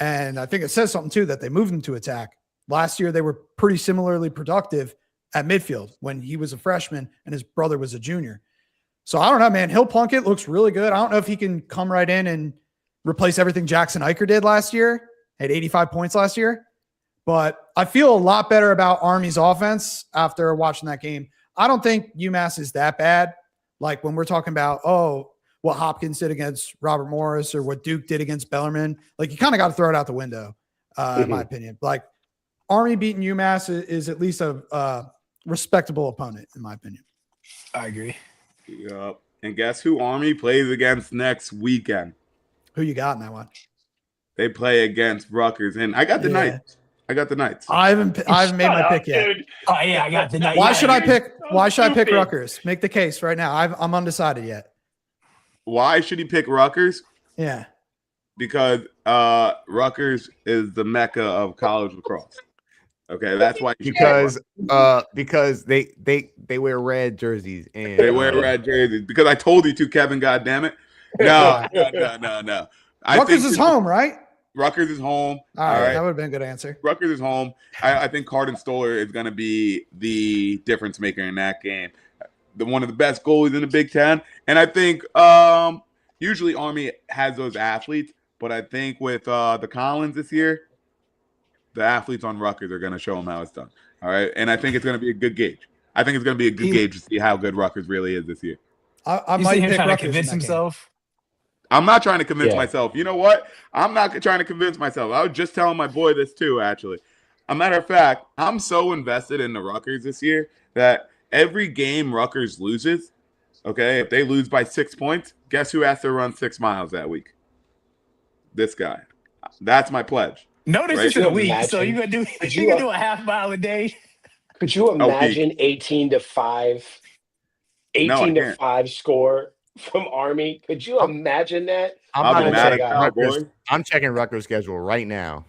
And I think it says something, too, that they moved him to attack. Last year, they were pretty similarly productive at midfield when he was a freshman and his brother was a junior. So I don't know, man. Hill Plunkett looks really good. I don't know if he can come right in and replace everything Jackson Iker did last year, had 85 points last year. But I feel a lot better about Army's offense after watching that game. I don't think UMass is that bad. Like when we're talking about, what Hopkins did against Robert Morris or what Duke did against Bellarmine, like you kind of got to throw it out the window, in my opinion. Like Army beating UMass is at least a respectable opponent, in my opinion. I agree. Yep. And guess who Army plays against next weekend? Who you got in that one? They play against Rutgers, and I got the Knights. I got the Knights. I haven't made my pick yet. Dude. Oh yeah, I got the Knights. Why should I pick Rutgers? Make the case right now. I'm undecided yet. Why should he pick Rutgers? Yeah. Because Rutgers is the mecca of college lacrosse. Okay, that's why. Because they wear red jerseys and they wear red jerseys. Because I told you to, Kevin. God damn it! No. Rutgers is home, right? Rutgers is home. All right, that would have been a good answer. Rutgers is home. I think Carden Stoller is going to be the difference maker in that game. One of the best goalies in the Big Ten, and I think usually Army has those athletes, but I think with the Collins this year, the athletes on Rutgers are going to show them how it's done. All right, and I think it's going to be a good gauge. I think it's going to be a good gauge to see how good Rutgers really is this year. I might pick trying Rutgers to convince himself. I'm not trying to convince myself. You know what? I'm not trying to convince myself. I was just telling my boy this too, actually. A matter of fact, I'm so invested in the Rutgers this year that every game Rutgers loses, okay, if they lose by 6 points, guess who has to run 6 miles that week? This guy. That's my pledge. Notice Right? it's in a week, so you're gonna do a half mile a day. Could you imagine 18-5 score from Army. Could you imagine that? I'll be mad at Rutgers. Cowboy. I'm checking Rutgers' schedule right now.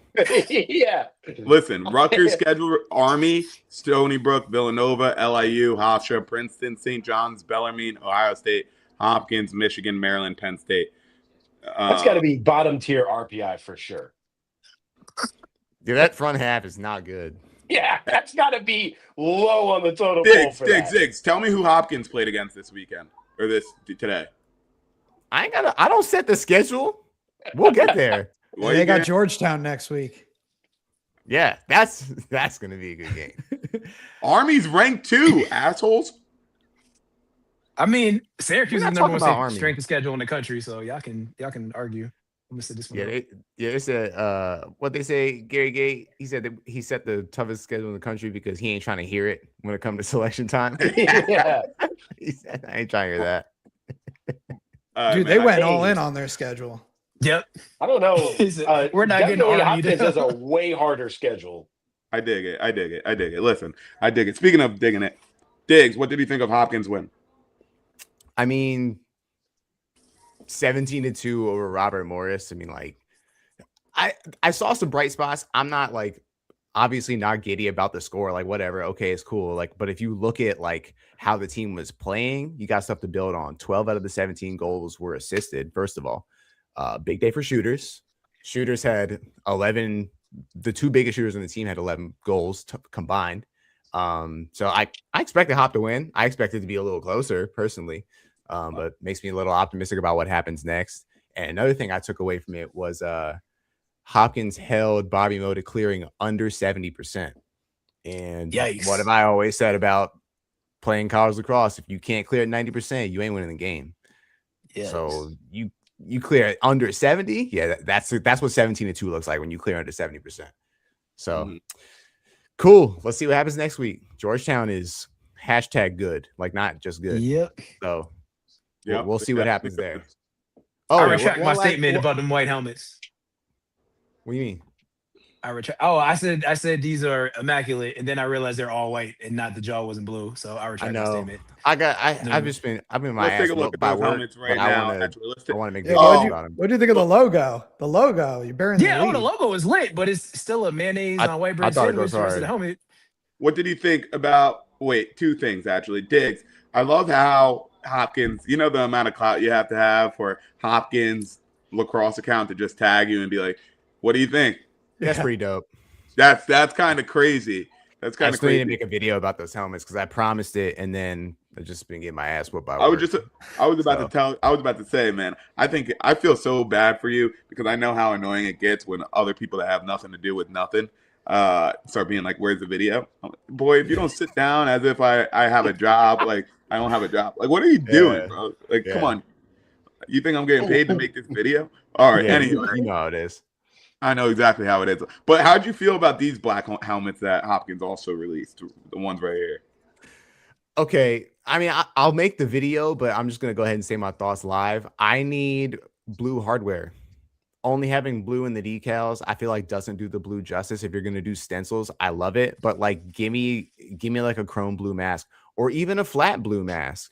Yeah. Listen, Rutgers schedule: Army, Stony Brook, Villanova, LIU, Hofstra, Princeton, St. John's, Bellarmine, Ohio State, Hopkins, Michigan, Maryland, Penn State. That's got to be bottom tier RPI for sure. Dude, that front half is not good. Yeah, that's got to be low on the total poll for that. Diggs. Tell me who Hopkins played against this weekend or today. I don't set the schedule. We'll get there. What They you got get? Georgetown next week. Yeah, that's gonna be a good game. Army's ranked 2, assholes. I mean, Syracuse is We're the not number talking about one Army. strength of schedule in the country, so y'all can argue. I'm gonna sit this one. Yeah, they said what they say. Gary Gay, he said that he set the toughest schedule in the country because he ain't trying to hear it when it comes to selection time. Yeah. He said, I ain't trying to hear that. Dude, Man, they went all think- in on their schedule. Yep. I don't know. We're not getting definitely Army Hopkins to- has a way harder schedule. I dig it. Listen, I dig it. Speaking of digging it, Diggs, what did you think of Hopkins' win? I mean, 17-2 over Robert Morris. I mean, like, I saw some bright spots. I'm not like obviously not giddy about the score. Like, whatever. Okay, it's cool. Like, but if you look at like how the team was playing, you got stuff to build on. 12 out of the 17 goals were assisted. First of all, big day for shooters. Shooters had 11. The 2 biggest shooters on the team had 11 goals combined. So I expected Hop to win. I expected it to be a little closer personally, but makes me a little optimistic about what happens next. And another thing I took away from it was Hopkins held Bobby Moe to clearing under 70%. And Yikes. what have I always said about playing college lacrosse? If you can't clear at 90%, you ain't winning the game. Yes. So you clear it under 70. Yeah, that's what 17-2 looks like when you clear under 70%. So cool. Let's see what happens next week. Georgetown is #good, like not just good. Yep. So Yeah, we'll see what happens there. I Oh, retract my one last- statement about them white helmets. What do you mean? I retract. Oh, I said these are immaculate, and then I realized they're all white and not the jaw wasn't blue. So I retract my know. statement. I've been my Let's ass take a look at by those work, helmets right but now. I want to make Yeah, videos about them. what do you think of the logo? The logo, you're bearing Yeah, the the lead. logo is lit, but it's still a mayonnaise on white bread thought it sandwich. goes The rest of the hard. helmet. What did you think about? Wait, 2 things actually. Diggs, I love how Hopkins. You know the amount of clout you have to have for Hopkins lacrosse account to just tag you and be like, "What do you think?" That's Yeah. pretty dope. That's kind of crazy. That's I kind of still need crazy. to make a video about those helmets because I promised it, and then I just been getting my ass whooped by I work. was about to say, man, I feel so bad for you because I know how annoying it gets when other people that have nothing to do with nothing start being like, "Where's the video?" I'm like, boy, if you don't sit down as if I have a job, like I don't have a job. Like, what are you doing, bro? Like, come on. You think I'm getting paid to make this video? All right. Yeah, Anyway, you know how it is. I know exactly how it is. But how'd you feel about these black helmets that Hopkins also released? The ones right here. Okay, I mean, I'll make the video, but I'm just gonna go ahead and say my thoughts live. I need blue hardware. Only having blue in the decals, I feel like doesn't do the blue justice. If you're gonna do stencils, I love it, but like, give me like a chrome blue mask or even a flat blue mask.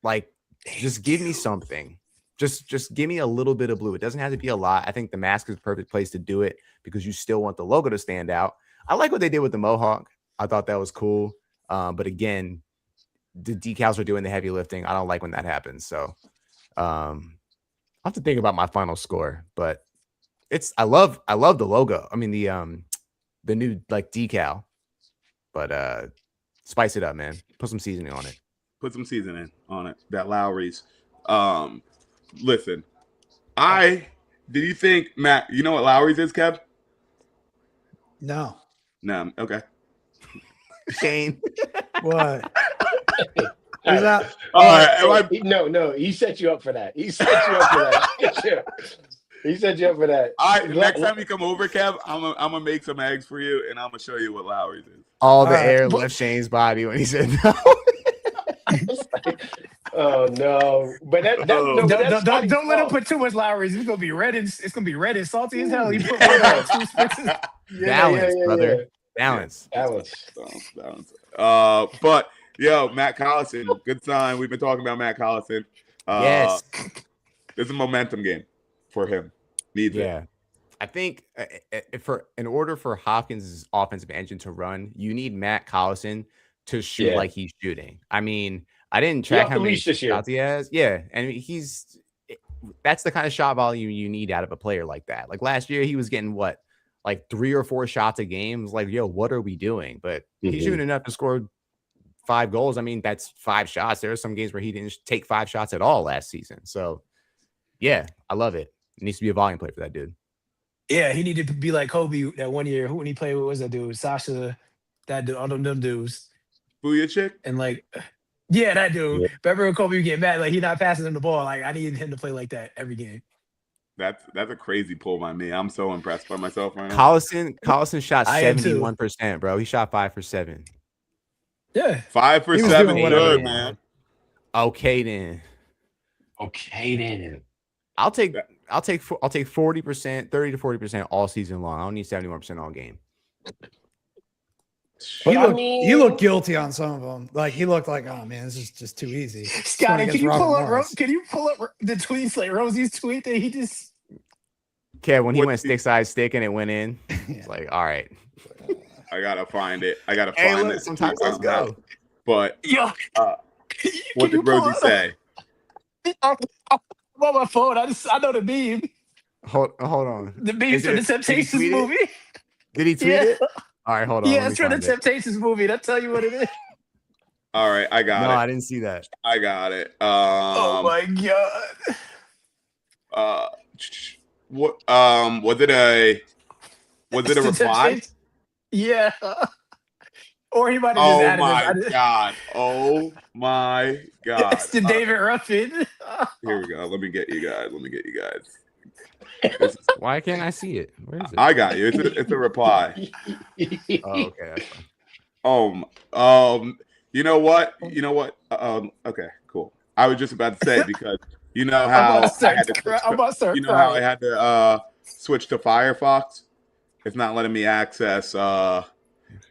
Like, just give me something. Just give me a little bit of blue. It doesn't have to be a lot. I think the mask is the perfect place to do it because you still want the logo to stand out. I like what they did with the Mohawk. I thought that was cool. But again, the decals are doing the heavy lifting. I don't like when that happens. So I'll have to think about my final score. But I love the logo. I mean the new like decal. But spice it up, man. Put some seasoning on it. Put some seasoning on it. That Lowry's. Listen, did you think, Matt, you know what Lowry's is, Kev? No. No, okay. Shane. What? Who's that? All right. No, he set you up for that. He set you up for that. He set you up for that. Next time you come over, Kev, I'm gonna make some eggs for you, and I'm gonna show you what Lowry's is. All the right. air left Shane's body when he said no. Oh no! But Don't let him put too much Lowry's. It's gonna be red and salty as hell. You put one or two spritz. Balance, brother. Balance. Balance. But yo, Matt Collison, good sign. We've been talking about Matt Collison. Yes. It's a momentum game for him. Needs it. Yeah. I think in order for Hopkins' offensive engine to run, you need Matt Collison to shoot like he's shooting. I mean, I didn't track how many shots he has. Yeah, and that's the kind of shot volume you need out of a player like that. Like last year, he was getting like 3 or 4 shots a game. It was like, yo, what are we doing? But he's shooting enough to score 5 goals. I mean, that's 5 shots. There are some games where he didn't take 5 shots at all last season. So, yeah, I love it. It needs to be a volume player for that dude. Yeah, he needed to be like Kobe that one year. Who when he played, what was that dude? Sasha, that dude, all them dudes. Booyah chick? And like, yeah, that dude. Yeah. Remember when Kobe would get mad, like he not passing him the ball. Like I needed him to play like that every game. That's a crazy pull by me. I'm so impressed by myself right now. Collison shot 71%, bro. He shot 5 for 7. Yeah. 5 for 7, good, man. Okay then. I'll take 40%, 30 to 40% all season long. I don't need 71% all game. He looked guilty on some of them. Like he looked like, oh man, this is just too easy. Scotty, can you pull up the tweets like Rosie's tweet that he just? Kev, when he went stick stick and it went in, it's like, all right. I gotta find it. It. Sometimes let's go. But what did Rosie say? I'm on my phone. I know the meme. Hold on. The meme from the Temptations movie. Did he tweet it? All right, hold on. Yeah, it's from the Temptations movie. I'll tell you what it is. All right, I got it. No, I didn't see that. I got it. Oh my god. What? Was it a reply? Yeah. Or he might have just added Oh my god. It's the David Ruffin. Here we go. Let me get you guys. Why can't I see it? Where is it? I got you. It's a reply. Oh, okay. That's fine. You know what? Okay, cool. I was just about to say because you know how I had to switch to Firefox. It's not letting me access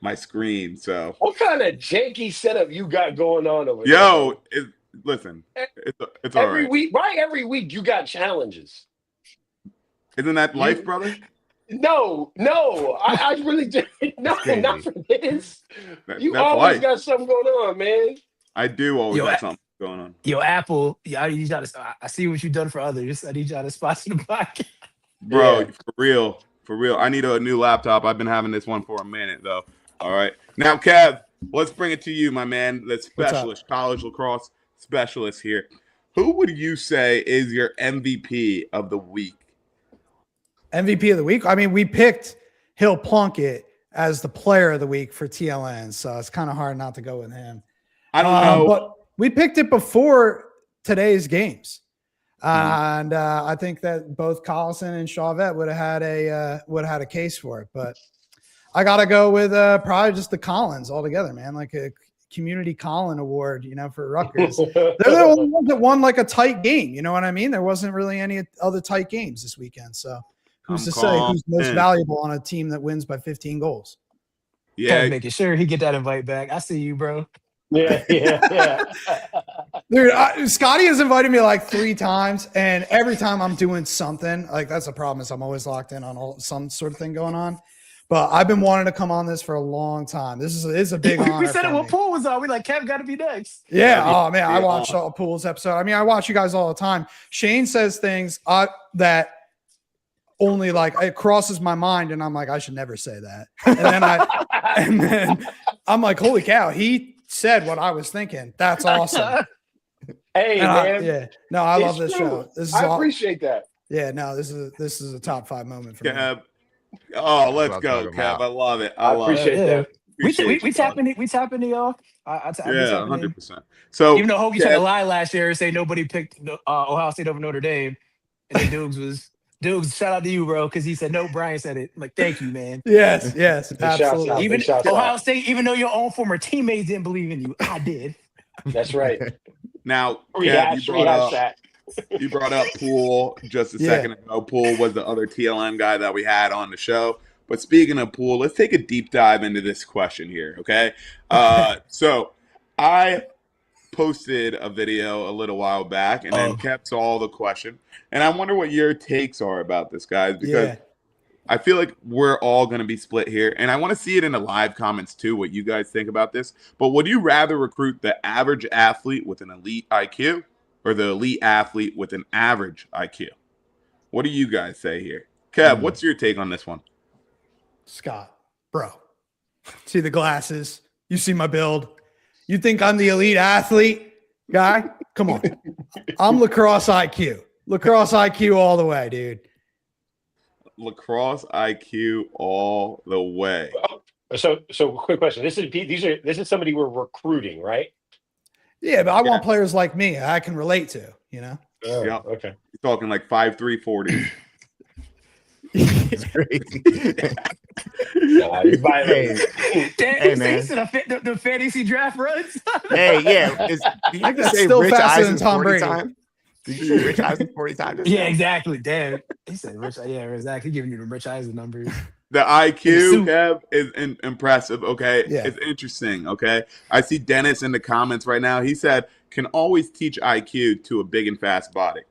my screen. So what kind of janky setup you got going on over there? Yo, listen, it's all every week. Right, every week you got challenges. Isn't that life, brother? No, I really do. No, not for this. You always got something going on, man. I do always have something going on. Yo, Apple, I need y'all to. I see what you've done for others. I need y'all to sponsor the podcast, bro. For real. I need a new laptop. I've been having this one for a minute though. All right, now Kev, let's bring it to you, my man. The specialist, college lacrosse specialist here. Who would you say is your MVP of the week? MVP of the week? I mean, we picked Hill Plunkett as the player of the week for TLN, so it's kind of hard not to go with him. I don't know. But we picked it before today's games. And I think that both Collison and Chauvet would have had a case for it. But I got to go with probably just the Collins altogether, man, like a community Collin award, for Rutgers. They're the only ones that won like a tight game. You know what I mean? There wasn't really any other tight games this weekend. So who's to say who's most valuable on a team that wins by 15 goals? Yeah, making sure he get that invite back. I see you, bro. Yeah. Dude, Scotty has invited me like 3 times, and every time I'm doing something, like that's the problem is I'm always locked in on some sort of thing going on. But I've been wanting to come on this for a long time. This is a big honor. We said it when Poole was on. We like, Kev got to be next. Yeah. Oh man, I watched all Poole's episode. I mean, I watch you guys all the time. Shane says things that only like it crosses my mind, and I'm like, I should never say that. And then I'm like, holy cow, he said what I was thinking. That's awesome. Hey, man. I love this show. I appreciate that. Yeah, no, this is a top 5 moment for me. Oh, let's go, Kev. I love it. I appreciate that. We tapping y'all. Yeah, 100%. So even though Hokie tried to lie last year and say nobody picked Ohio State over Notre Dame, and then Dukes, shout out to you, bro, because he said no. Brian said it. I'm like, thank you, man. Yes, absolutely. Even Ohio State, even though your own former teammates didn't believe in you, I did. That's right. Now, Kev, you brought up Poole just a second ago. Poole was the other TLN guy that we had on the show. But speaking of Poole, let's take a deep dive into this question here, okay? So I posted a video a little while back, and then Kev saw all the question. And I wonder what your takes are about this, guys, because I feel like we're all going to be split here. And I want to see it in the live comments too, what you guys think about this. But would you rather recruit the average athlete with an elite IQ or the elite athlete with an average IQ? What do you guys say here? Kev, what's your take on this one? Scott, bro, see the glasses. You see my build. You think I'm the elite athlete guy? Come on. I'm lacrosse IQ. Lacrosse IQ all the way, dude. Lacrosse IQ all the way. So quick question. This is somebody we're recruiting, right? Yeah, but I want players like me I can relate to, you know? Oh, yeah. Okay. You're talking like 5'3", 40. It's crazy. Hey, man. The fantasy draft runs. Hey, yeah. I think that's still faster than Tom 40 Brady. time? Did you say Rich Eisen 40 times? Yeah, exactly. Damn. He said Rich. Yeah, exactly. Giving you the Rich Eisen numbers. The IQ, Kev, is impressive. Okay. Yeah. It's interesting. Okay. I see Dennis in the comments right now. He said, can always teach IQ to a big and fast body.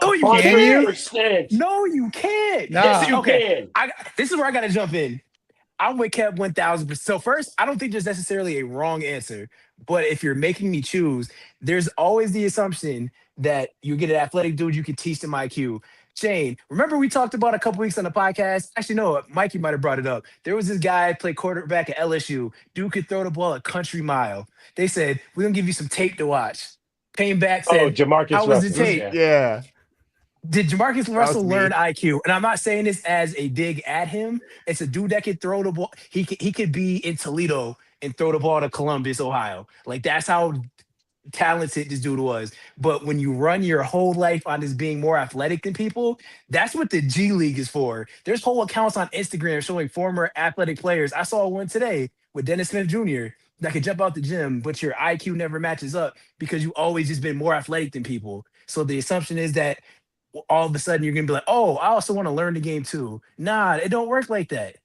No, you can't. No, you can't. Nah. Yes, you can. This is where I got to jump in. I'm with Kev 1000%. So first, I don't think there's necessarily a wrong answer. But if you're making me choose, there's always the assumption that you get an athletic dude, you can teach them IQ. Shane, remember we talked about a couple weeks on the podcast? Actually, no, Mikey might have brought it up. There was this guy played quarterback at LSU. Dude could throw the ball a country mile. They said, we're going to give you some tape to watch. Came back, said, Jamarcus how was the Russell. tape? Yeah. Did Jamarcus Russell learn IQ? And I'm not saying this as a dig at him. It's a dude that could throw the ball. He could be in Toledo and throw the ball to Columbus, Ohio. Like, that's how talented this dude was. But when you run your whole life on this being more athletic than people, that's what the G League is for. There's whole accounts on Instagram showing former athletic players. I saw one today with Dennis Smith Jr. that could jump out the gym, but your IQ never matches up because you always just been more athletic than people. So the assumption is that all of a sudden you're gonna be like, oh, I also want to learn the game too. Nah, it don't work like that.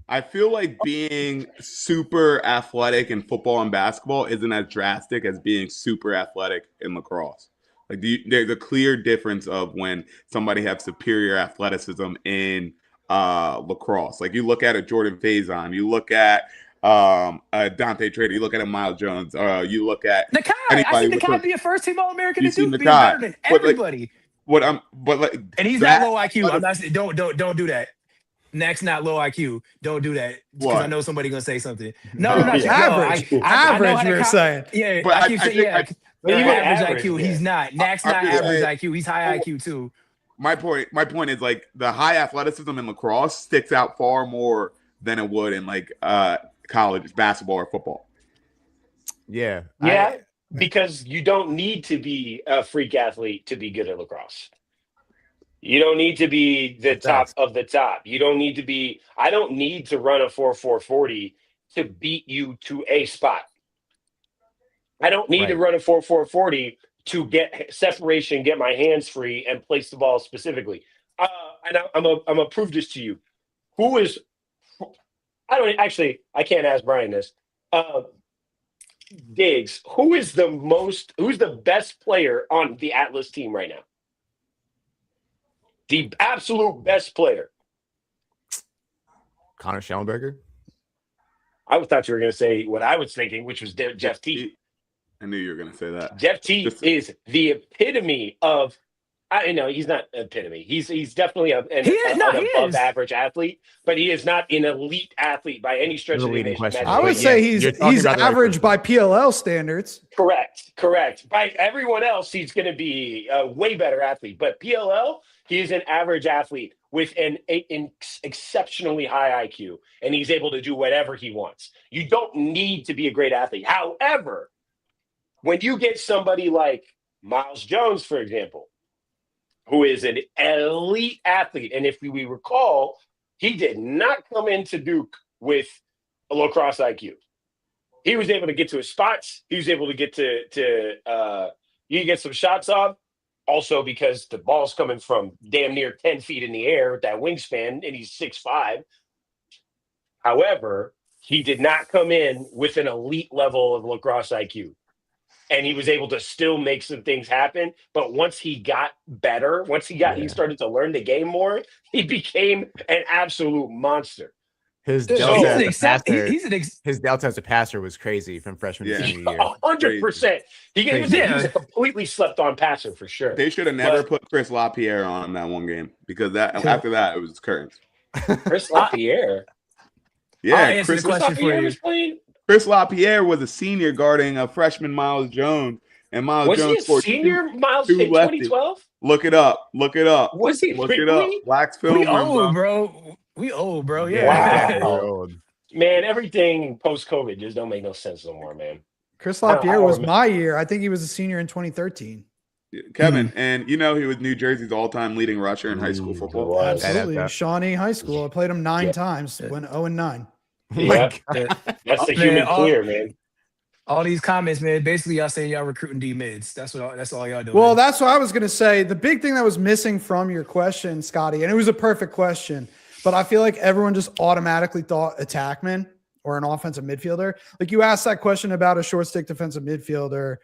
I feel like being super athletic in football and basketball isn't as drastic as being super athletic in lacrosse. Like there's a clear difference of when somebody has superior athleticism in lacrosse. Like you look at a Jordan Faison, you look at Dante Trader, you look at a Miles Jones, you look at Nakai. I see Nakai be a first team All-American and be better than everybody. And he's not low IQ. I'm not saying don't do that. Next, not low IQ. Don't do that because I know somebody gonna say something. No, average. Average. We're saying. Yeah, but I keep saying even average IQ. Yeah. He's not. Next, not average IQ. He's high IQ too. My point is like the high athleticism in lacrosse sticks out far more than it would in like college basketball or football. Yeah. Because you don't need to be a freak athlete to be good at lacrosse. You don't need to be the top of the top. You don't need to be. I don't need to run a 4.440 to beat you to a spot. I don't need to run a 4.440 to get separation, get my hands free, and place the ball specifically. And I'm gonna prove this to you. Who is? I can't ask Brian this. Diggs, who's the best player on the Atlas team right now? The absolute best player. Connor Schellenberger. I thought you were going to say what I was thinking, which was Jeff T. I knew you were going to say that. Jeff T is the epitome of. I know he's not epitome. He's definitely an above average athlete, but he is not an elite athlete by any stretch of the imagination. I would say he's average by PLL standards. Correct. By everyone else, he's going to be a way better athlete. But PLL, he is an average athlete with an exceptionally high IQ, and he's able to do whatever he wants. You don't need to be a great athlete. However, when you get somebody like Miles Jones, for example, who is an elite athlete. And if we recall, he did not come into Duke with a lacrosse IQ. He was able to get to his spots. He was able to get you can get some shots off. Also because the ball's coming from damn near 10 feet in the air with that wingspan, and he's 6'5". However, he did not come in with an elite level of lacrosse IQ. and he was able to still make some things happen. But once he got better, he started to learn the game more, he became an absolute monster. His Dude, delta he's as an a accept- he- passer, he's an ex- his delta as a passer was crazy from freshman to senior year. 100%. He was Crazy. a completely slept on passer for sure. They should have never But- put Chris LaPierre on him that one game because after that it was curtains. Chris LaPierre. Yeah, answer Chris the question for LaPierre you. was playing. Chris LaPierre was a senior guarding a freshman Miles Jones, and Miles Was Jones he a scored senior, Miles, two in lefty. 2012? Look it up. Look it up. Was he Look it up. really? Wax film. We room, old, bro. bro. We old, bro. Yeah. Wow. We're old. Man, everything post-COVID just don't make no sense no more, man. Chris I LaPierre don't was remember. my year. I think he was a senior in 2013. Kevin, and he was New Jersey's all-time leading rusher in high school football. Was. Absolutely. that- Shawnee High School. I played him 9 Yeah. times, went 0-9. Yeah, Yeah. that's the Man, human clear, man. All these comments, man. Basically, y'all saying y'all recruiting D mids. That's all y'all doing. Well, that's what I was going to say. The big thing that was missing from your question, Scotty, and it was a perfect question, but I feel like everyone just automatically thought attackman or an offensive midfielder. Like you asked that question about a short stick defensive midfielder.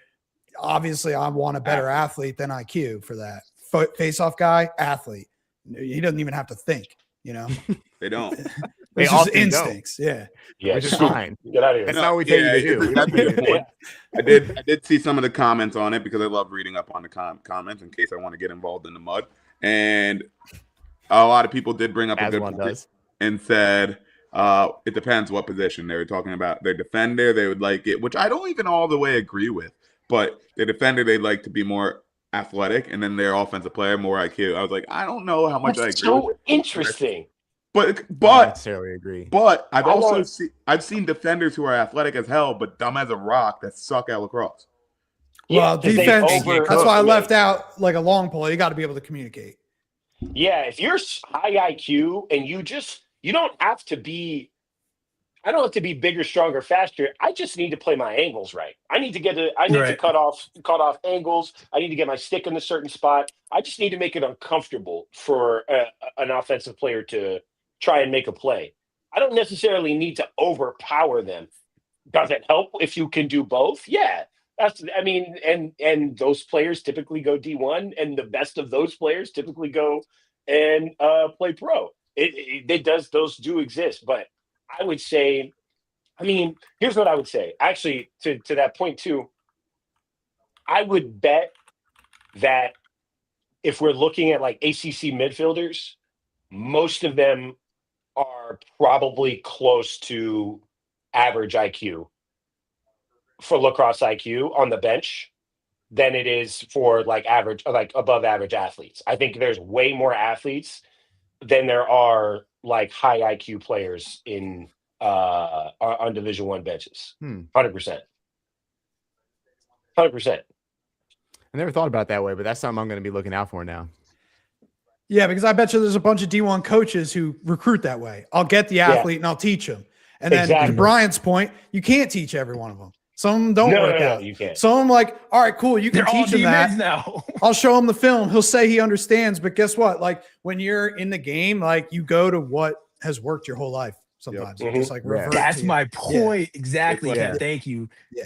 Obviously, I want a better athlete than IQ for that. Face-off guy, athlete. He doesn't even have to think, you know? They don't. They It's just often don't. instincts. Yeah. Yeah, Which is fine. Get out of here. That's not what we tell you to do. That's a good point. I did see some of the comments on it because I love reading up on the comments in case I want to get involved in the mud. And a lot of people did bring up a As good one point does. and said it depends what position. They were talking about their defender. They would like it, which I don't even all the way agree with. But the defender, they'd like to be more athletic, and then their offensive player more IQ. I was like, I don't know how much I That's agree with so it. interesting. I don't But necessarily agree. But I've I also want- I've seen defenders who are athletic as hell but dumb as a rock that suck at lacrosse. Well, 'cause they defense, that's why I yeah. left out like a long pull. You got to be able to communicate. Yeah, if you're high IQ and you don't have to be, I don't have to be bigger, stronger, faster. I just need to play my angles right. I need to to Right. cut off angles. I need to get my stick in a certain spot. I just need to make it uncomfortable for an offensive player to try and make a play. I don't necessarily need to overpower them. Does it help if you can do both? Yeah. And those players typically go D1, and the best of those players typically go and play pro. Those do exist, but I would say, here's what I would say. Actually, to that point too, I would bet that if we're looking at like ACC midfielders, most of them are probably close to average IQ for lacrosse IQ on the bench than it is for like above average athletes. I think there's way more athletes than there are like high IQ players in on Division I benches. 100%. 100%. I never thought about it that way, but that's something I'm going to be looking out for now. Yeah, because I bet you there's a bunch of D1 coaches who recruit that way. I'll get the athlete and I'll teach them. And then Exactly. to Brian's point, you can't teach every one of them. Some of them don't work out. You can't. Some of them like, all right, cool. You can They're all teach him D that. mids now. I'll show him the film. He'll say he understands, but guess what? Like when you're in the game, like you go to what has worked your whole life. Sometimes Yep. You just like revert. That's to my it. point. Exactly. Yeah. Kev. Thank you. You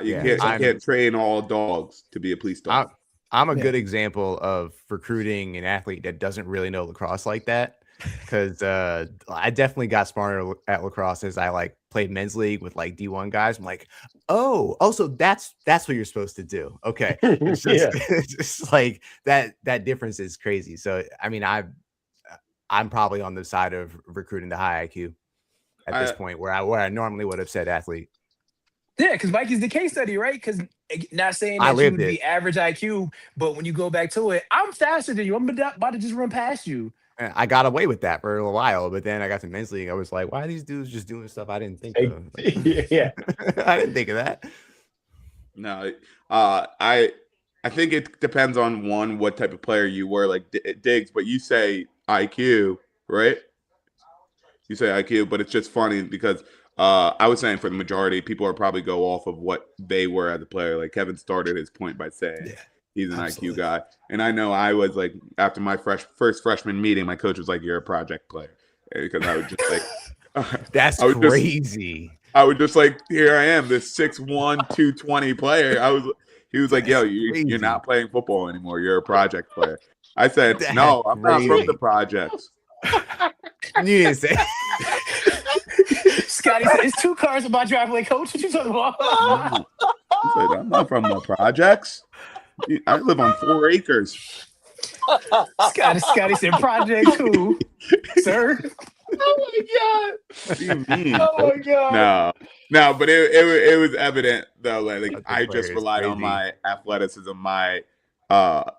Yeah. can't train all dogs to be a police dog. I'm a good example of recruiting an athlete that doesn't really know lacrosse like that. Because I definitely got smarter at lacrosse as I like played men's league with like D1 guys. I'm like, so that's what you're supposed to do. Okay, it's just, it's just like that difference is crazy. So I mean, I'm probably on the side of recruiting the high IQ at this point, where I normally would have said athlete. Yeah, because Mike is the case study, right? Because not saying I that you lived would it. be average IQ, but when you go back to it, I'm faster than you. I'm about to just run past you. I got away with that for a while, but then I got to men's league. I was like, why are these dudes just doing stuff I didn't think of? Like, Yeah. I didn't think of that. No, I think it depends on what type of player you were, like Diggs. But you say IQ, right? You say IQ, but it's just funny because I was saying for the majority, people are probably go off of what they were as a player. Like Kevin started his point by saying he's an IQ guy, and I know I was like after my first freshman meeting, my coach was like, "You're a project player," because I was just like, That's I was crazy. I would just like, here I am, this 6'1", 220 player. He was like, yo, you're not playing football anymore. You're a project player. I said, no, I'm not from the projects. You didn't say. Scotty said, "It's 2 cars in my driveway, coach. What you talking about?" He said, I'm not from the projects. I live on 4 acres. Scotty said, "Project 2, sir." Oh my god! What do you mean? Oh my god! No, but it was evident though. Like I just player is relied on crazy. my athleticism.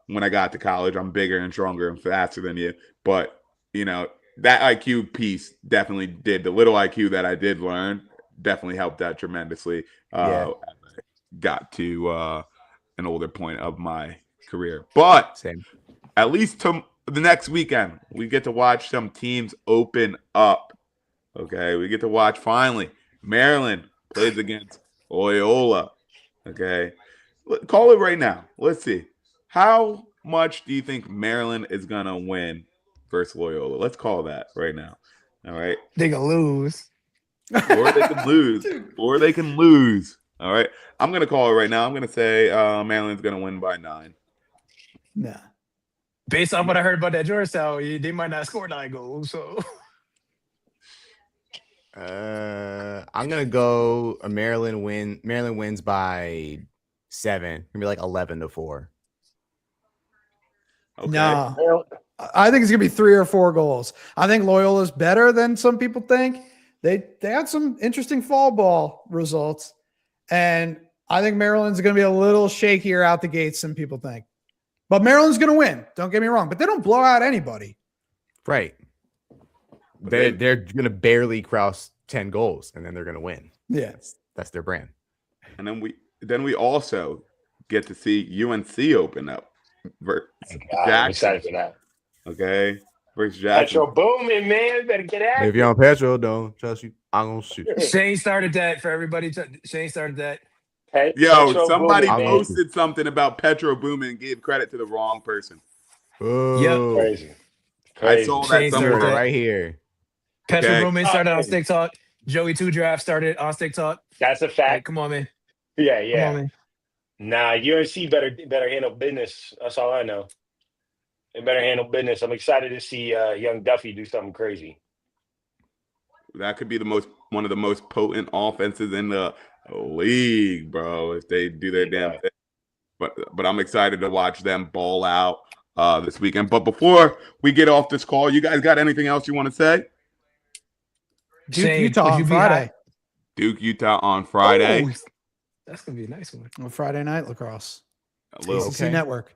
When I got to college, I'm bigger and stronger and faster than you. But that IQ piece definitely did. The little IQ that I did learn definitely helped out tremendously. Yeah. As I got to an older point of my career, but Same. at least to the next weekend, we get to watch some teams open up. Okay, we get to watch finally. Maryland plays against Loyola. Okay, call it right now. Let's see. How much do you think Maryland is gonna win versus Loyola? Let's call that right now. All right, They gonna lose. or they can lose, or they can lose. All right, I'm gonna call it right now. I'm gonna say Maryland's gonna win by 9. Nah. Based on what I heard about that Georgetown, they might not score 9 goals. So I'm gonna go a Maryland win. Maryland wins by 7. Gonna be like 11-4. Okay. No. I think it's gonna be 3 or 4 goals. I think Loyola's better than some people think. They had some interesting fall ball results, and I think Maryland's gonna be a little shakier out the gates than people think. But Maryland's gonna win. Don't get me wrong, but they don't blow out anybody. Right. They're gonna barely cross 10 goals, and then they're gonna win. Yeah. That's their brand. And then we also get to see UNC open up versus I'm excited for that. Okay, versus Jackson. Petro booming, man. Better get at If you're on Petro, don't trust you. I'm gonna shoot. Shane started that for everybody. Shane started that. Yo, somebody booming, man. posted something about Petro booming and gave credit to the wrong person. Oh, Crazy. I saw that Shane somewhere. started that. right here. Petro Okay. Roman started on Stick Talk. Joey 2 Draft started on Stick Talk. That's a Hey, fact. come on, man. Yeah, Come on, yeah. man. Nah, UNC better handle business. That's all I know. They better handle business. I'm excited to see young Duffy do something crazy. That could be one of the most potent offenses in the league, bro, if they do their damn thing. But I'm excited to watch them ball out this weekend. But before we get off this call, you guys got anything else you want to say? Duke, Shane, Utah would on you be Friday. Duke, Utah on Friday. Oh, that's gonna be a nice one. On Friday night lacrosse. A little ACC Network.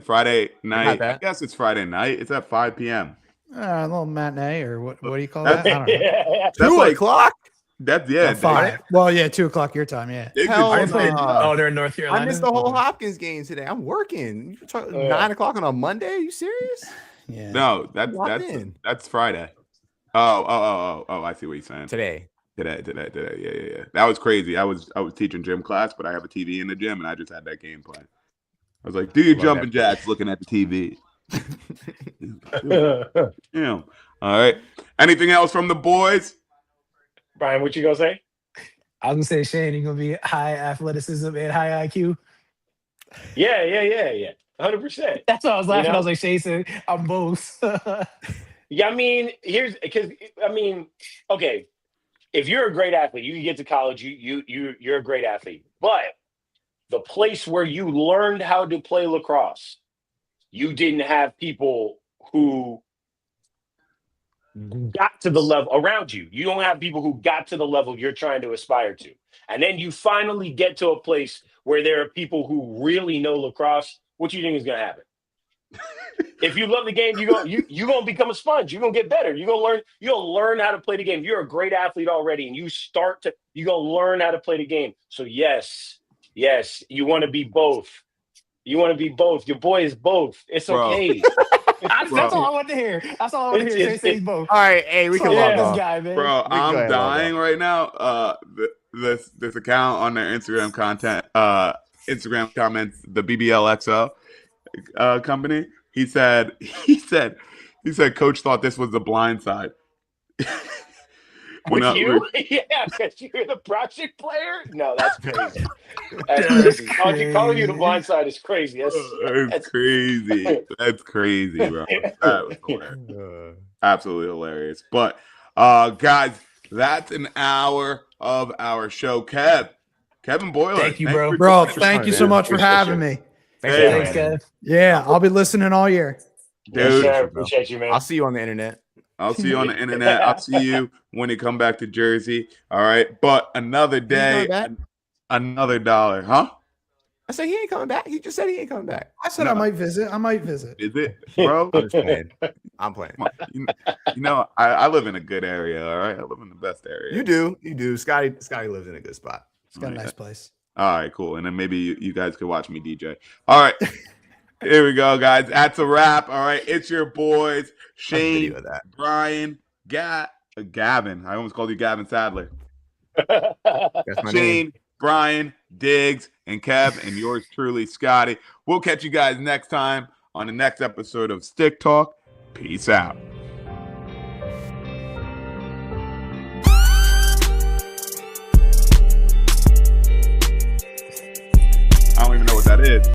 Friday night. that. I guess it's Friday night. It's at 5 p.m. A little matinee, or what do you call That's- that? I don't know. Yeah. That's 2 like o'clock. that's yeah. 5. Well, yeah, 2:00 your time. Yeah. They could Hell do I it. played, no. oh, they're in North Carolina. I missed the whole Hopkins game today. I'm working. You talking 9 o'clock on a Monday? Are you serious? Yeah. No, Locked in. that's Friday. Oh, I see what you're saying. Today. Today. Yeah. That was crazy. I was teaching gym class, but I have a TV in the gym, and I just had that game playing. I was like, do your Love jumping that. jacks looking at the TV. Yeah. All right. Anything else from the boys? Brian, what you gonna say? I was gonna say, Shane, you're gonna be high athleticism and high IQ. Yeah. 100%. That's why I was laughing. You know? I was like, Shane said, I'm both. Yeah, I mean, okay. If you're a great athlete, you can get to college. You're a great athlete, but the place where you learned how to play lacrosse, you didn't have people who got to the level around you. You don't have people who got to the level you're trying to aspire to. And then you finally get to a place where there are people who really know lacrosse. What do you think is going to happen? If you love the game, you're gonna become a sponge. You're gonna get better. You're gonna learn how to play the game. You're a great athlete already, and you're gonna learn how to play the game. So yes, you want to be both. You want to be both. Your boy is both. It's Bro. okay. That's all I want to hear. That's all I want to hear. Shane says both. All right, hey, we can Yeah, log this off. guy, man. Bro, We can go I'm ahead, log dying right now. This account on their Instagram content, Instagram comments, the BBLXO company. He said, Coach thought this was the blind side. With you? Yeah, because you're the project player? No, that's crazy. That's That's crazy. Calling you the crazy. blind side is crazy. That's crazy. That's crazy, bro. That was hilarious. Absolutely hilarious. But guys, that's an hour of our show. Kevin Boilard. Thank you, bro. Bro, thank you so much for having me. Thanks, Kev. Yeah, I'll be listening all year. Yes, Dude, sir. Appreciate you, man. I'll see you on the internet. I'll see you on the internet. I'll see you when you come back to Jersey. All right. But another day, another dollar, huh? I said he ain't coming back. He just said he ain't coming back. I said I might visit. Is it, bro? I'm just playing. I'm playing. You know, I live in a good area. All right. I live in the best area. You do. Scotty lives in a good spot. It's got a nice place. All right, cool. And then maybe you guys could watch me DJ. All right. Here we go, guys. That's a wrap. All right. It's your boys, Shane, Brian, Gavin. I almost called you Gavin Sadler. That's my Shane, name. Brian, Diggs, and Kev, and yours truly, Scotty. We'll catch you guys next time on the next episode of Stick Talk. Peace out. I don't even know what that is.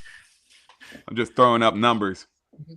I'm just throwing up numbers.